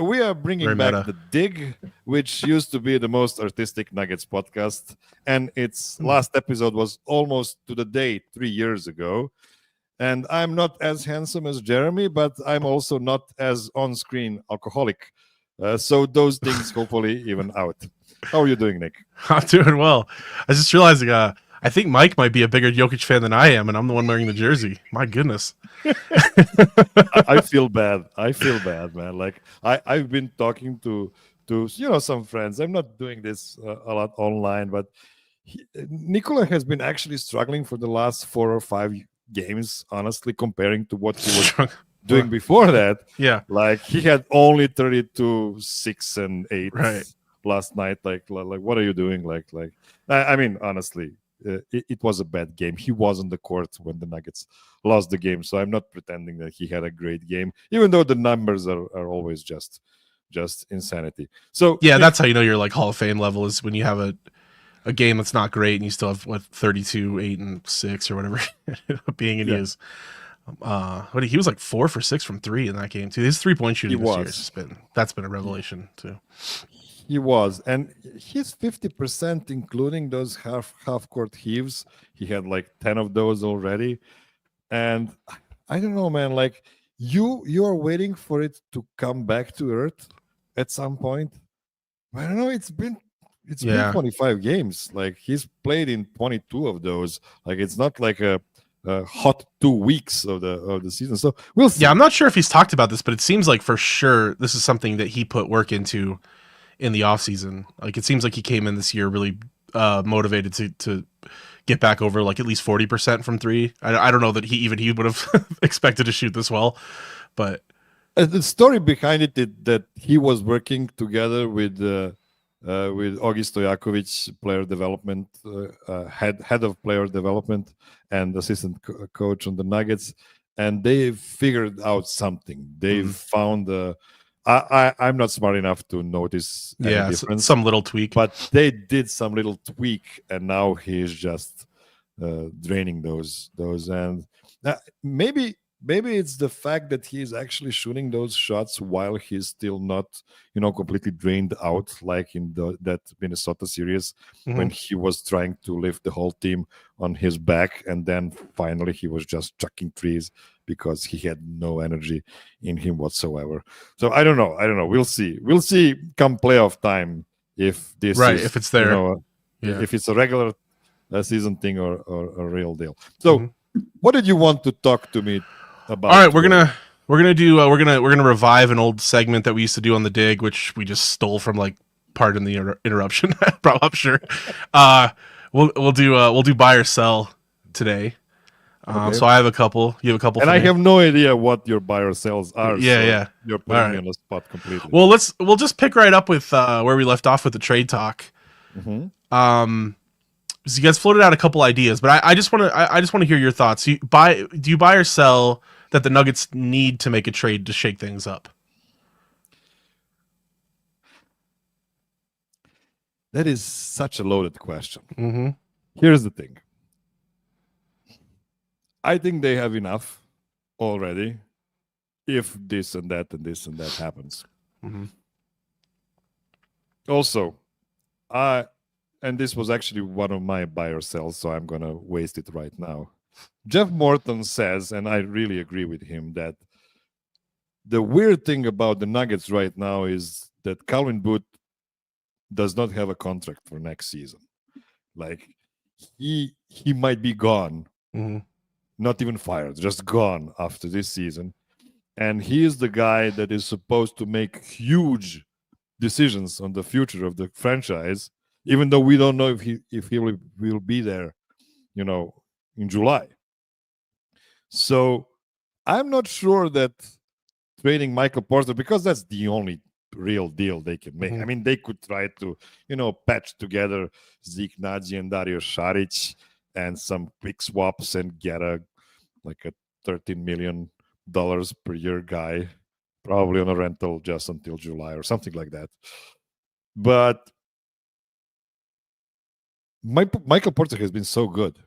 We are bringing back The Dig, which used to be the most artistic Nuggets podcast, and its last episode was almost to the day 3 years ago. And I'm not as handsome as Jeremy, but I'm also not as on-screen alcoholic So those things hopefully even out. How are you doing, Nick?
I'm doing well. I just realized I think Mike might be a bigger Jokic fan than I am, and I'm the one wearing the jersey. My goodness.
I feel bad. I feel bad, man. Like I've been talking to some friends. I'm not doing this a lot online, but Nikola has been actually struggling for the last 4 or 5 games, honestly, comparing to what he was doing before that.
Yeah.
Like he had only 32, 6, and 8
Right.
last night. Like what are you doing? I mean, honestly, it was a bad game. He was on the court when the Nuggets lost the game, so I'm not pretending that he had a great game, even though the numbers are always just insanity. So
yeah, that's how you know you're like Hall of Fame level, is when you have a game that's not great and you still have 32, 8, and 6 or whatever being in his. But he was like 4 for 6 from 3 in that game too. His 3-point shooting this year that's been a revelation too.
He was, and he's 50%, including those half court heaves. He had like 10 of those already, and I don't know, man. Like you are waiting for it to come back to earth at some point. I don't know. It's been 25 games. Like he's played in 22 of those. Like it's not like a hot 2 weeks of the season. So we'll see.
Yeah, I'm not sure if he's talked about this, but it seems like for sure this is something that he put work into in the offseason. Like it seems like he came in this year really motivated to get back over like at least 40% from 3. I don't know that he would have expected to shoot this well, but
the story behind it that he was working together with Ogi Stojakovic, player development head of player development and assistant coach on the Nuggets, and they figured out something. They found I'm not smart enough to notice any difference.
Some little tweak,
but they did some little tweak, and now he's just draining those and maybe it's the fact that he's actually shooting those shots while he's still not completely drained out, like in that Minnesota series when he was trying to lift the whole team on his back, and then finally he was just chucking threes because he had no energy in him whatsoever. So I don't know. We'll see come playoff time if this is,
if it's there,
if it's a regular season thing or a real deal. So what did you want to talk to me about?
All right, we're gonna revive an old segment that we used to do on the Dig, which we just stole from, like, pardon the interruption. I'm sure. We'll do buy or sell today.
Okay.
So I have a couple. You have a couple,
and I have no idea what your buy or sells are.
Yeah.
You're putting me on the spot completely.
Well, we'll just pick right up with where we left off with the trade talk. So you guys floated out a couple ideas, but I just want to hear your thoughts. Do you buy or sell that the Nuggets need to make a trade to shake things up?
That is such a loaded question. Here's the thing. I think they have enough already if this and that and this and that happens. Also, and this was actually one of my buy or sells, so I'm going to waste it right now. Jeff Morton says, and I really agree with him, that the weird thing about the Nuggets right now is that Calvin Booth does not have a contract for next season. Like, he might be gone, not even fired, just gone after this season. And he is the guy that is supposed to make huge decisions on the future of the franchise, even though we don't know if he will be there, in July. So I'm not sure that trading Michael Porter, because that's the only real deal they can make. I mean, they could try to, patch together Zeke Naji and Dario Saric and some quick swaps and get a $13 million per year guy, probably on a rental just until July or something like that. But Michael Porter has been so good,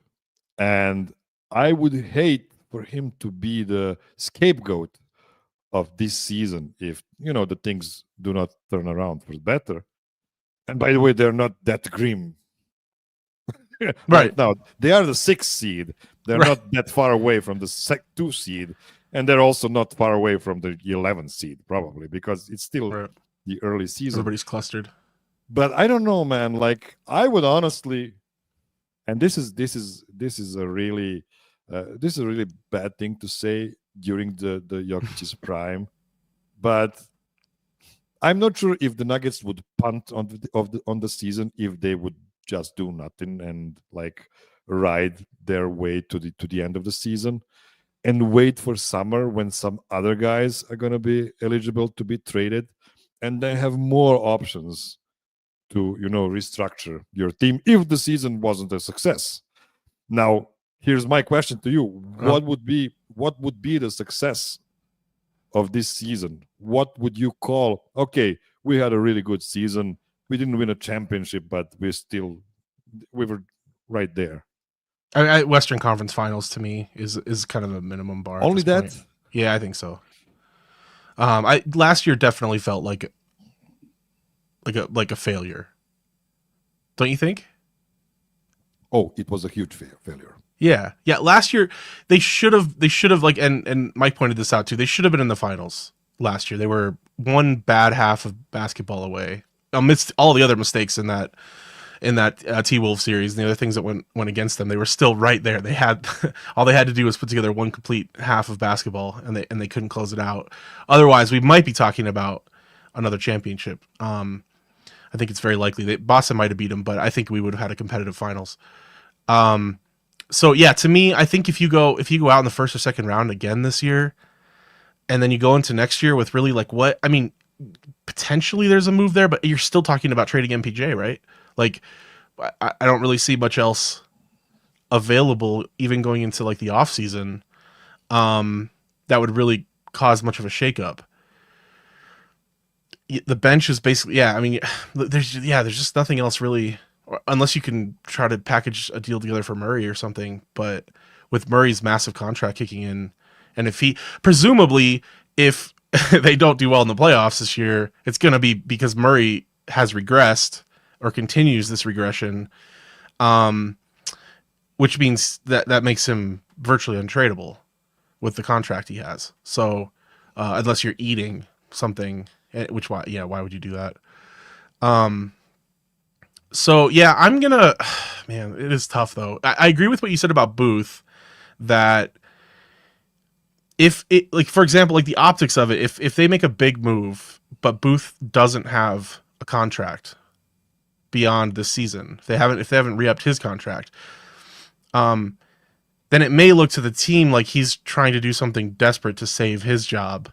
and I would hate for him to be the scapegoat of this season if the things do not turn around for the better. And by the way, they're not that grim right now. They are the 6th seed. They're not that far away from the 2 seed, and they're also not far away from the 11th seed, probably, because it's still the early season.
Everybody's clustered.
But I don't know, man. Like I would honestly, and this is a really bad thing to say during the Jokic's prime, but I'm not sure if the Nuggets would punt on the season if they would just do nothing and like ride their way to the end of the season and wait for summer when some other guys are going to be eligible to be traded, and then have more options to restructure your team if the season wasn't a success. Now, here's my question to you: what would be the success of this season? What would you call, okay, we had a really good season, we didn't win a championship, but we were right there?
Western Conference Finals to me is kind of a minimum bar.
Only that?
Point. Yeah, I think so. Last year definitely felt like a failure. Don't you think?
Oh, it was a huge failure.
Yeah. Last year they should have like, and Mike pointed this out too. They should have been in the finals last year. They were one bad half of basketball away amidst all the other mistakes in that T-Wolves series and the other things that went against them. They were still right there. They had all they had to do was put together one complete half of basketball, and they couldn't close it out. Otherwise, we might be talking about another championship. I think it's very likely that Boston might have beat them, but I think we would have had a competitive finals. So yeah, to me, I think if you go out in the first or second round again this year, and then you go into next year with really potentially there's a move there, but you're still talking about trading MPJ, right? Like, I don't really see much else available, even going into like the off season, that would really cause much of a shakeup. The bench is basically, there's just nothing else really, unless you can try to package a deal together for Murray or something. But with Murray's massive contract kicking in, and if they don't do well in the playoffs this year, it's going to be because Murray has regressed or continues this regression, which means that makes him virtually untradeable with the contract he has. So unless you're eating something, why would you do that? So yeah, I'm gonna, man, it is tough though. I agree with what you said about Booth, that if it, like, for example, like the optics of it, if they make a big move, but Booth doesn't have a contract beyond this season, if they haven't re-upped his contract, then it may look to the team like he's trying to do something desperate to save his job,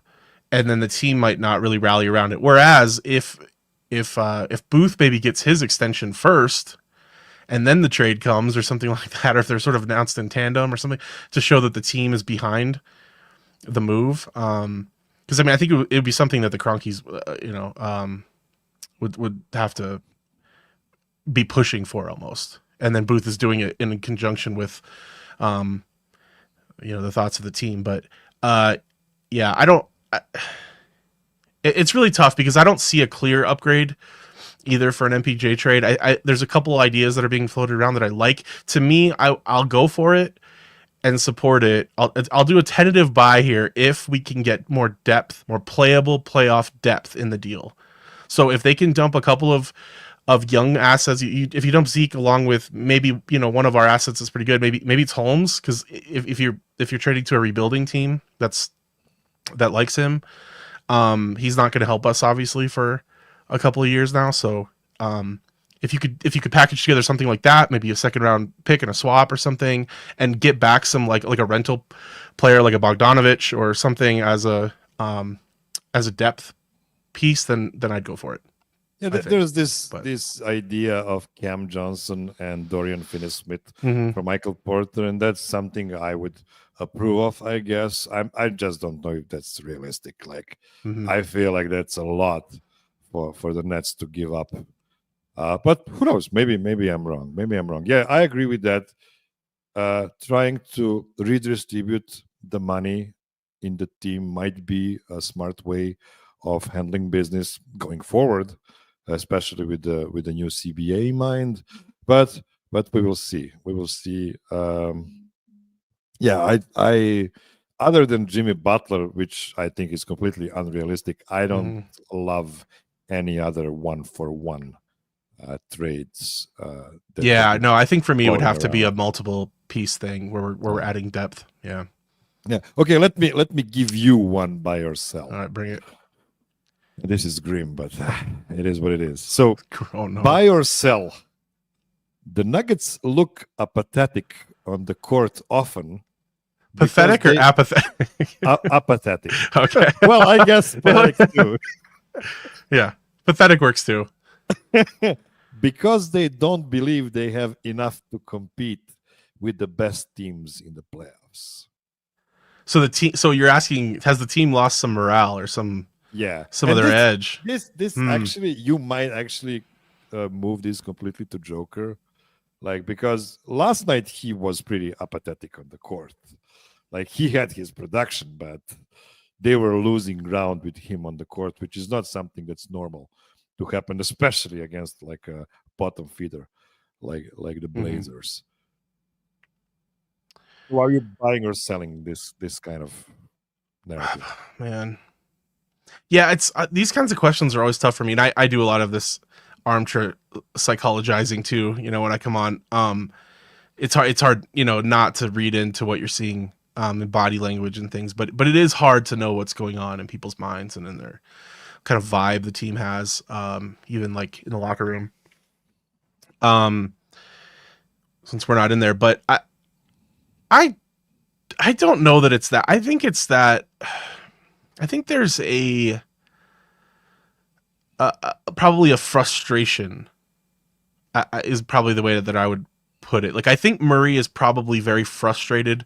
and then the team might not really rally around it. Whereas if Booth maybe gets his extension first, and then the trade comes or something like that, or if they're sort of announced in tandem or something to show that the team is behind the move, because I think it would be something that the Cronkies, would have to be pushing for almost, and then Booth is doing it in conjunction with, the thoughts of the team. But it's really tough because I don't see a clear upgrade either for an MPJ trade. There's a couple ideas that are being floated around that I like. To me, I'll go for it and support it. I'll do a tentative buy here if we can get more depth, more playable playoff depth in the deal. So if they can dump a couple of young assets, if you dump Zeke along with maybe one of our assets is pretty good. Maybe it's Holmes, because if you're trading to a rebuilding team that likes him, he's not going to help us obviously for a couple of years now. So if you could package together something like that, maybe a second round pick and a swap or something, and get back some like a rental player like a Bogdanovich or something as a depth piece, then I'd go for it.
Yeah, there's this idea of Cam Johnson and Dorian Finney-Smith for Michael Porter, and that's something I would approve of, I guess. I just don't know if that's realistic. Like, I feel like that's a lot for the Nets to give up. But who knows? Maybe I'm wrong. Yeah, I agree with that. Trying to redistribute the money in the team might be a smart way of handling business going forward, especially with the new CBA in mind. But we will see. I other than Jimmy Butler, which I think is completely unrealistic, I don't love any other 1-for-1 trades.
I think for me it would
floating
have to be a
around.
multiple piece thing where we're adding depth. Yeah.
Yeah. Okay. Let me give you one buy or sell.
All right, bring it.
This is grim, but it is what it is. So,
Oh no.
buy or sell. The Nuggets look apathetic on the court often.
Pathetic or apathetic?
Apathetic.
Okay.
Well, I guess pathetic too.
Yeah. Pathetic works too.
Because they don't believe they have enough to compete with the best teams in the playoffs.
So the team. So you're asking, has the team lost some morale or some of their edge?
This actually, you might actually move this completely to Joker, like, because last night he was pretty apathetic on the court. Like, he had his production, but they were losing ground with him on the court, which is not something that's normal to happen, especially against like a bottom feeder, like the Blazers. So are you buying or selling this kind of narrative?
Man, yeah, it's these kinds of questions are always tough for me, and I do a lot of this armchair psychologizing too. You know, when I come on, it's hard, you know, not to read into what you're seeing in body language and things, but it is hard to know what's going on in people's minds and in their kind of vibe the team has, even like in the locker room. Since we're not in there, but I don't know that it's that. I think it's that. I think there's probably a frustration is probably the way that I would put it. Like, I think Murray is probably very frustrated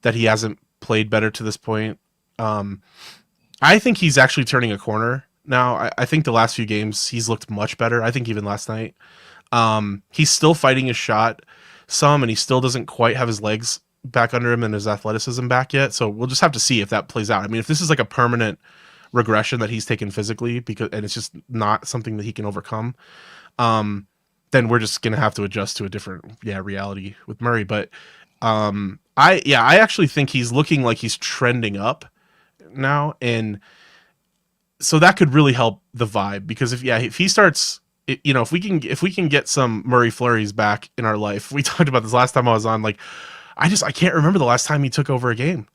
that he hasn't played better to this point. I think he's actually turning a corner now. I think the last few games he's looked much better. I think even last night. He's still fighting his shot some, and he still doesn't quite have his legs back under him and his athleticism back yet. So we'll just have to see if that plays out. I mean, if this is like a permanent regression that he's taken physically and it's just not something that he can overcome, then we're just going to have to adjust to a different reality with Murray. But I actually think he's looking like he's trending up now, and so that could really help the vibe, because if he starts, you know, if we can get some Murray flurries back in our life. We talked about this last time I was on. Like, I can't remember the last time he took over a game.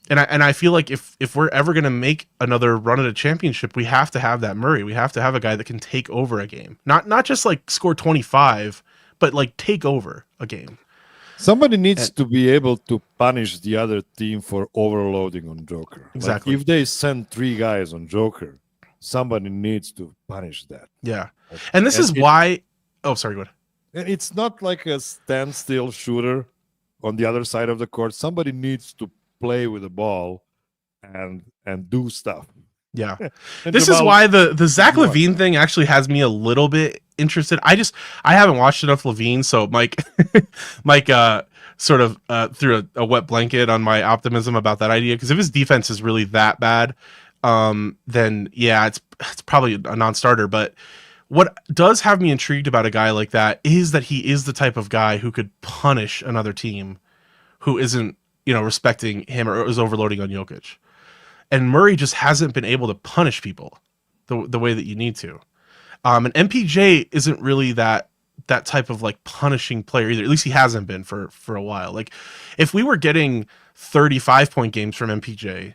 And I feel like if we're ever going to make another run at a championship, we have to have that Murray. We have to have a guy that can take over a game. Not just like score 25, but like take over a game.
Somebody needs to be able to punish the other team for overloading on Joker.
Exactly.
Like, if they send 3 guys on Joker, somebody needs to punish that.
Yeah. And this is why... Oh, sorry, go ahead.
And it's not like a standstill shooter on the other side of the court. Somebody needs to play with the ball and do stuff.
Yeah. This is why the Zach LaVine thing actually has me a little bit interested. I haven't watched enough LaVine, so Mike sort of threw a wet blanket on my optimism about that idea, because if his defense is really that bad, then yeah, it's probably a non-starter. But what does have me intrigued about a guy like that is that he is the type of guy who could punish another team who isn't, you know, respecting him or is overloading on Jokic. And Murray just hasn't been able to punish people the way that you need to. And MPJ isn't really that type of like punishing player either. At least he hasn't been for a while. Like, if we were getting 35-point games from MPJ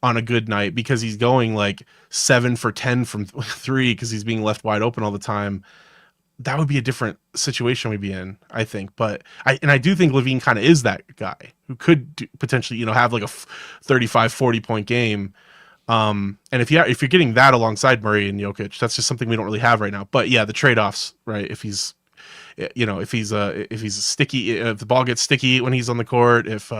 on a good night because he's going like 7 for 10 from 3 because he's being left wide open all the time, that would be a different situation we'd be in, I think. But I do think LaVine kind of is that guy who could potentially, you know, have like a 35-40 point game. And if you're getting that alongside Murray and Jokic, that's just something we don't really have right now. But yeah, the trade-offs, right? If he's sticky, if the ball gets sticky when he's on the court, if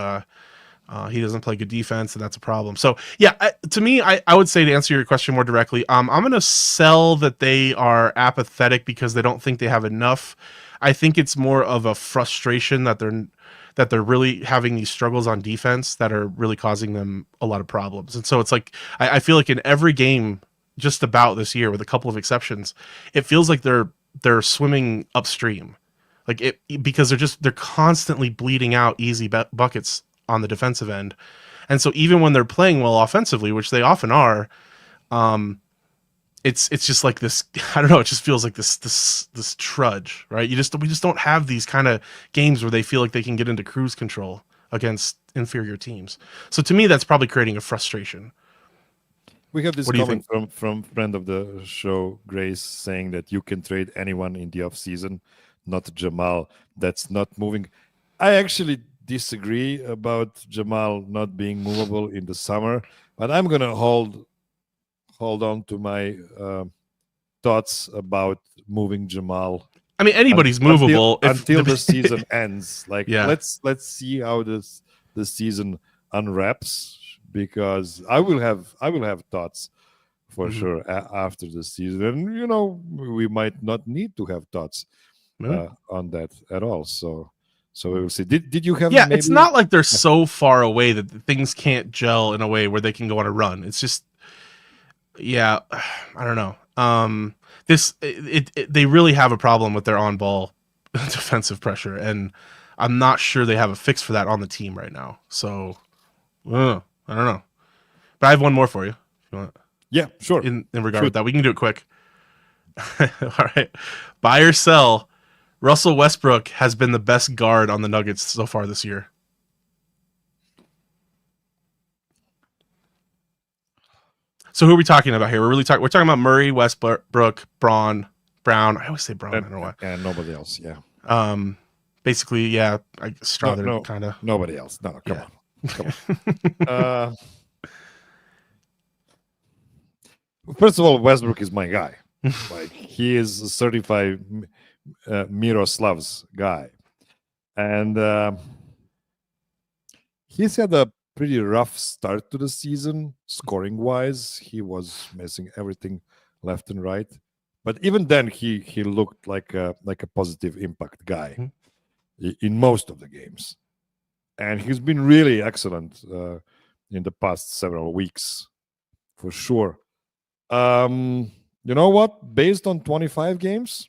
he doesn't play good defense, and that's a problem. So yeah, to me, I would say, to answer your question more directly, I'm going to sell that they are apathetic because they don't think they have enough. I think it's more of a frustration that they're really having these struggles on defense that are really causing them a lot of problems. And so it's like, I feel like in every game just about this year, with a couple of exceptions, it feels like they're swimming upstream, like because they're constantly bleeding out easy buckets on the defensive end. And so even when they're playing well offensively, which they often are, it's just like this. I don't know. It just feels like this trudge, right? We just don't have these kind of games where they feel like they can get into cruise control against inferior teams. So to me, that's probably creating a frustration.
We have this
What do you
comment from friend of the show, Grace, saying that you can trade anyone in the off season, not Jamal. That's not moving. I actually disagree about Jamal not being movable in the summer, but I'm gonna hold on to my thoughts about moving Jamal.
I mean, anybody's movable
until the season ends. Like,
yeah.
let's see how the season unwraps, because I will have thoughts for sure after the season, and we might not need to have thoughts on that at all. So we will see. Did you have?
Yeah,
maybe...
it's not like they're so far away that things can't gel in a way where they can go on a run. It's just, yeah, I don't know. They really have a problem with their on-ball defensive pressure, and I'm not sure they have a fix for that on the team right now. So, I don't know. But I have one more for you, if you want.
Yeah, sure.
In regard with that, we can do it quick. All right. Buy or sell. Russell Westbrook has been the best guard on the Nuggets so far this year. So who are we talking about here? We're talking about Murray, Westbrook, Brown. I always say Brown. I don't know why.
And nobody else. Yeah.
Basically, yeah. I Strother kind of.
Nobody else. No, come on. First of all, Westbrook is my guy. Like, he is a certified Miroslav's guy, and he's had a pretty rough start to the season, scoring wise. He was missing everything left and right, but even then, he looked like a positive impact guy in most of the games, and he's been really excellent in the past several weeks, for sure. You know what? Based on 25 games,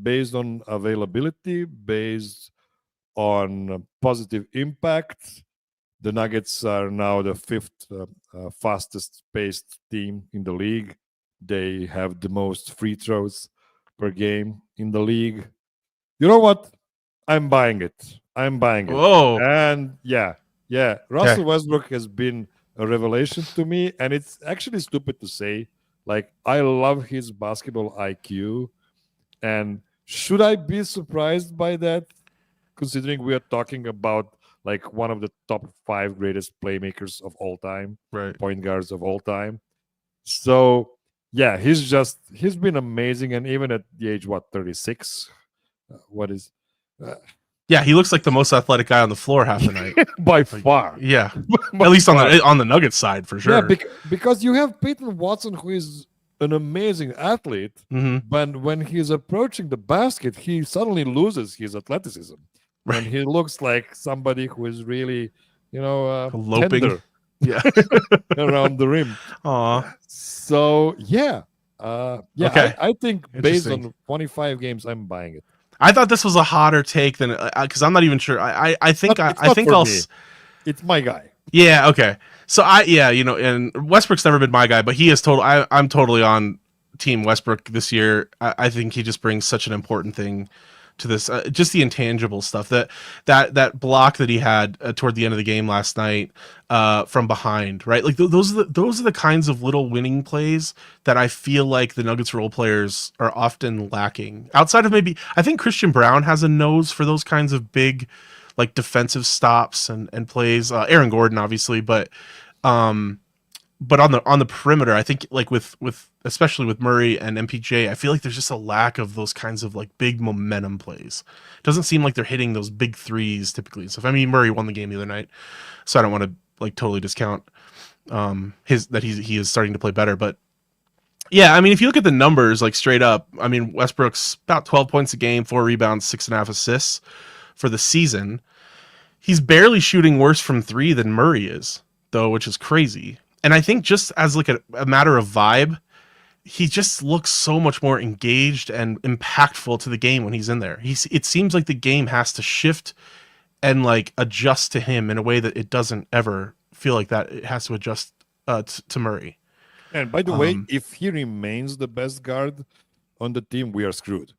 based on availability, based on positive impact, the Nuggets are now the fifth fastest paced team in the league. They have the most free throws per game in the league. You know what? I'm buying it.
Whoa.
And yeah. Russell Westbrook has been a revelation to me, and it's actually stupid to say. Like, I love his basketball IQ, and should I be surprised by that, considering we are talking about like one of the top 5 greatest playmakers of all time,
right?
Point guards of all time. So yeah, he's been amazing, and even at the age 36,
yeah, he looks like the most athletic guy on the floor half the night.
By far.
Yeah. At least on the Nuggets side, for sure.
Yeah, because you have Peyton Watson, who is an amazing athlete, but when he's approaching the basket, he suddenly loses his athleticism.
Right.
And he looks like somebody who is really,
loping.
Tender, around the rim.
Aw.
So, yeah.
Okay.
I think based on 25 games, I'm buying it.
I thought this was a hotter take than, because I'm not even sure. I think I'll.
It's my guy.
Yeah. Okay. So and Westbrook's never been my guy, but he is I'm totally on Team Westbrook this year. I think he just brings such an important thing to this, just the intangible stuff, that block that he had toward the end of the game last night from behind, right? Like those are the kinds of little winning plays that I feel like the Nuggets role players are often lacking. Outside of maybe, I think Christian Brown has a nose for those kinds of big, like, defensive stops and plays. Aaron Gordon, obviously, but on the perimeter, I think, like with especially with Murray and MPJ, I feel like there's just a lack of those kinds of like big momentum plays. It doesn't seem like they're hitting those big threes typically. So Murray won the game the other night, so I don't want to like totally discount he is starting to play better. But yeah, I mean, if you look at the numbers, like straight up, I mean, Westbrook's about 12 points a game, 4 rebounds, 6.5 assists for the season. He's barely shooting worse from 3 than Murray is, though, which is crazy. And I think just as like a matter of vibe, he just looks so much more engaged and impactful to the game when he's in there. It seems like the game has to shift and like adjust to him in a way that it doesn't ever feel like that. It has to adjust to Murray.
And by the way, if he remains the best guard on the team, we are screwed.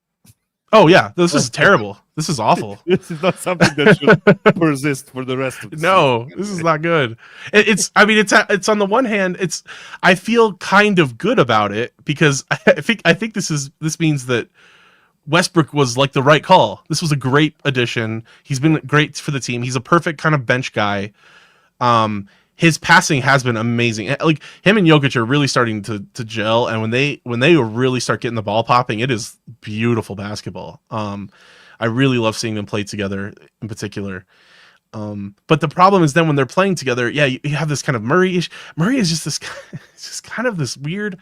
Oh yeah, this is terrible. This is awful.
This is not something that should persist for the rest of the season.
This is not good. It's on the one hand, I feel kind of good about it because I think this means that Westbrook was like the right call. This was a great addition. He's been great for the team. He's a perfect kind of bench guy. His passing has been amazing. Like him and Jokic are really starting to gel, and when they really start getting the ball popping, it is beautiful basketball. I really love seeing them play together in particular. But the problem is then when they're playing together, you have this kind of Murray-ish. Murray is just this, it's just kind of this weird.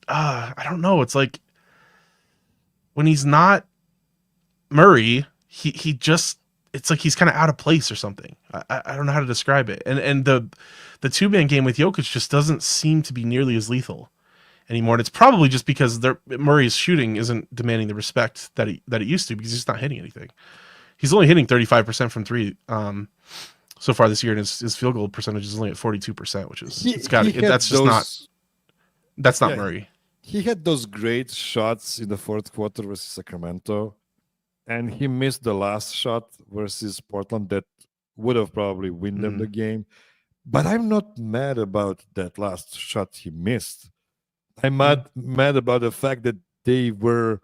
I don't know. It's like when he's not Murray, he just. It's like he's kind of out of place or something. I don't know how to describe it. And the 2-man game with Jokic just doesn't seem to be nearly as lethal anymore. And it's probably just because Murray's shooting isn't demanding the respect that it used to, because he's not hitting anything. He's only hitting 35% from three so far this year, and his field goal percentage is only at 42%, which is that's not Murray.
He had those great shots in the fourth quarter versus Sacramento. And he missed the last shot versus Portland that would have probably won them the game. But I'm not mad about that last shot he missed. I'm mad about the fact that they were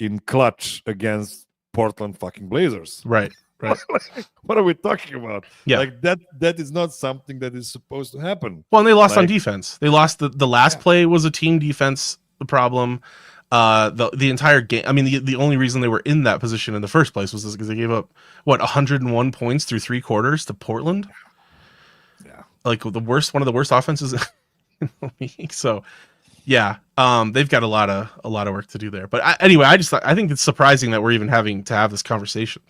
in clutch against Portland fucking Blazers.
Right.
What are we talking about?
Yeah.
Like that is not something that is supposed to happen.
Well, and they lost on defense. They lost the last play was a team defense problem. The entire game. I mean, the only reason they were in that position in the first place was because they gave up 101 points through 3 quarters to Portland.
Yeah,
like one of the worst offenses in the league. So, yeah, they've got a lot of work to do there. But anyway, I think it's surprising that we're even having to have this conversation.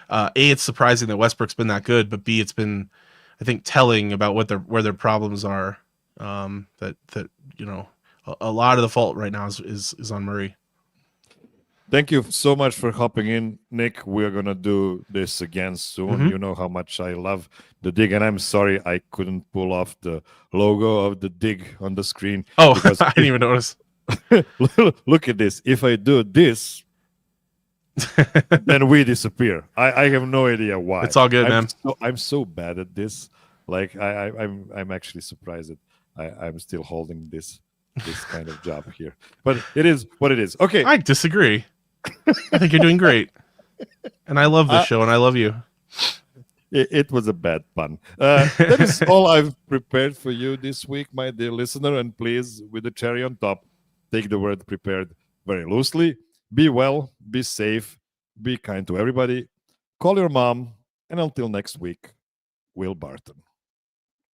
A, it's surprising that Westbrook's been that good, but B, it's been, I think, telling about where their problems are. That a lot of the fault right now is on Murray.
Thank you so much for hopping in, Nick. We're going to do this again soon. You know how much I love the dig, and I'm sorry I couldn't pull off the logo of the dig on the screen.
Oh, I didn't even notice.
Look at this. If I do this, then we disappear. I have no idea why.
It's all good, man.
I'm so bad at this. Like, I'm actually surprised that I'm still holding this kind of job here, but it is what it is. Okay,
I disagree. I think you're doing great, and I love this show, and I love you.
It was a bad pun. That is all I've prepared for you this week, my dear listener. And please, with the cherry on top, take the word prepared very loosely. Be well, be safe, be kind to everybody. Call your mom, and until next week, Will Barton.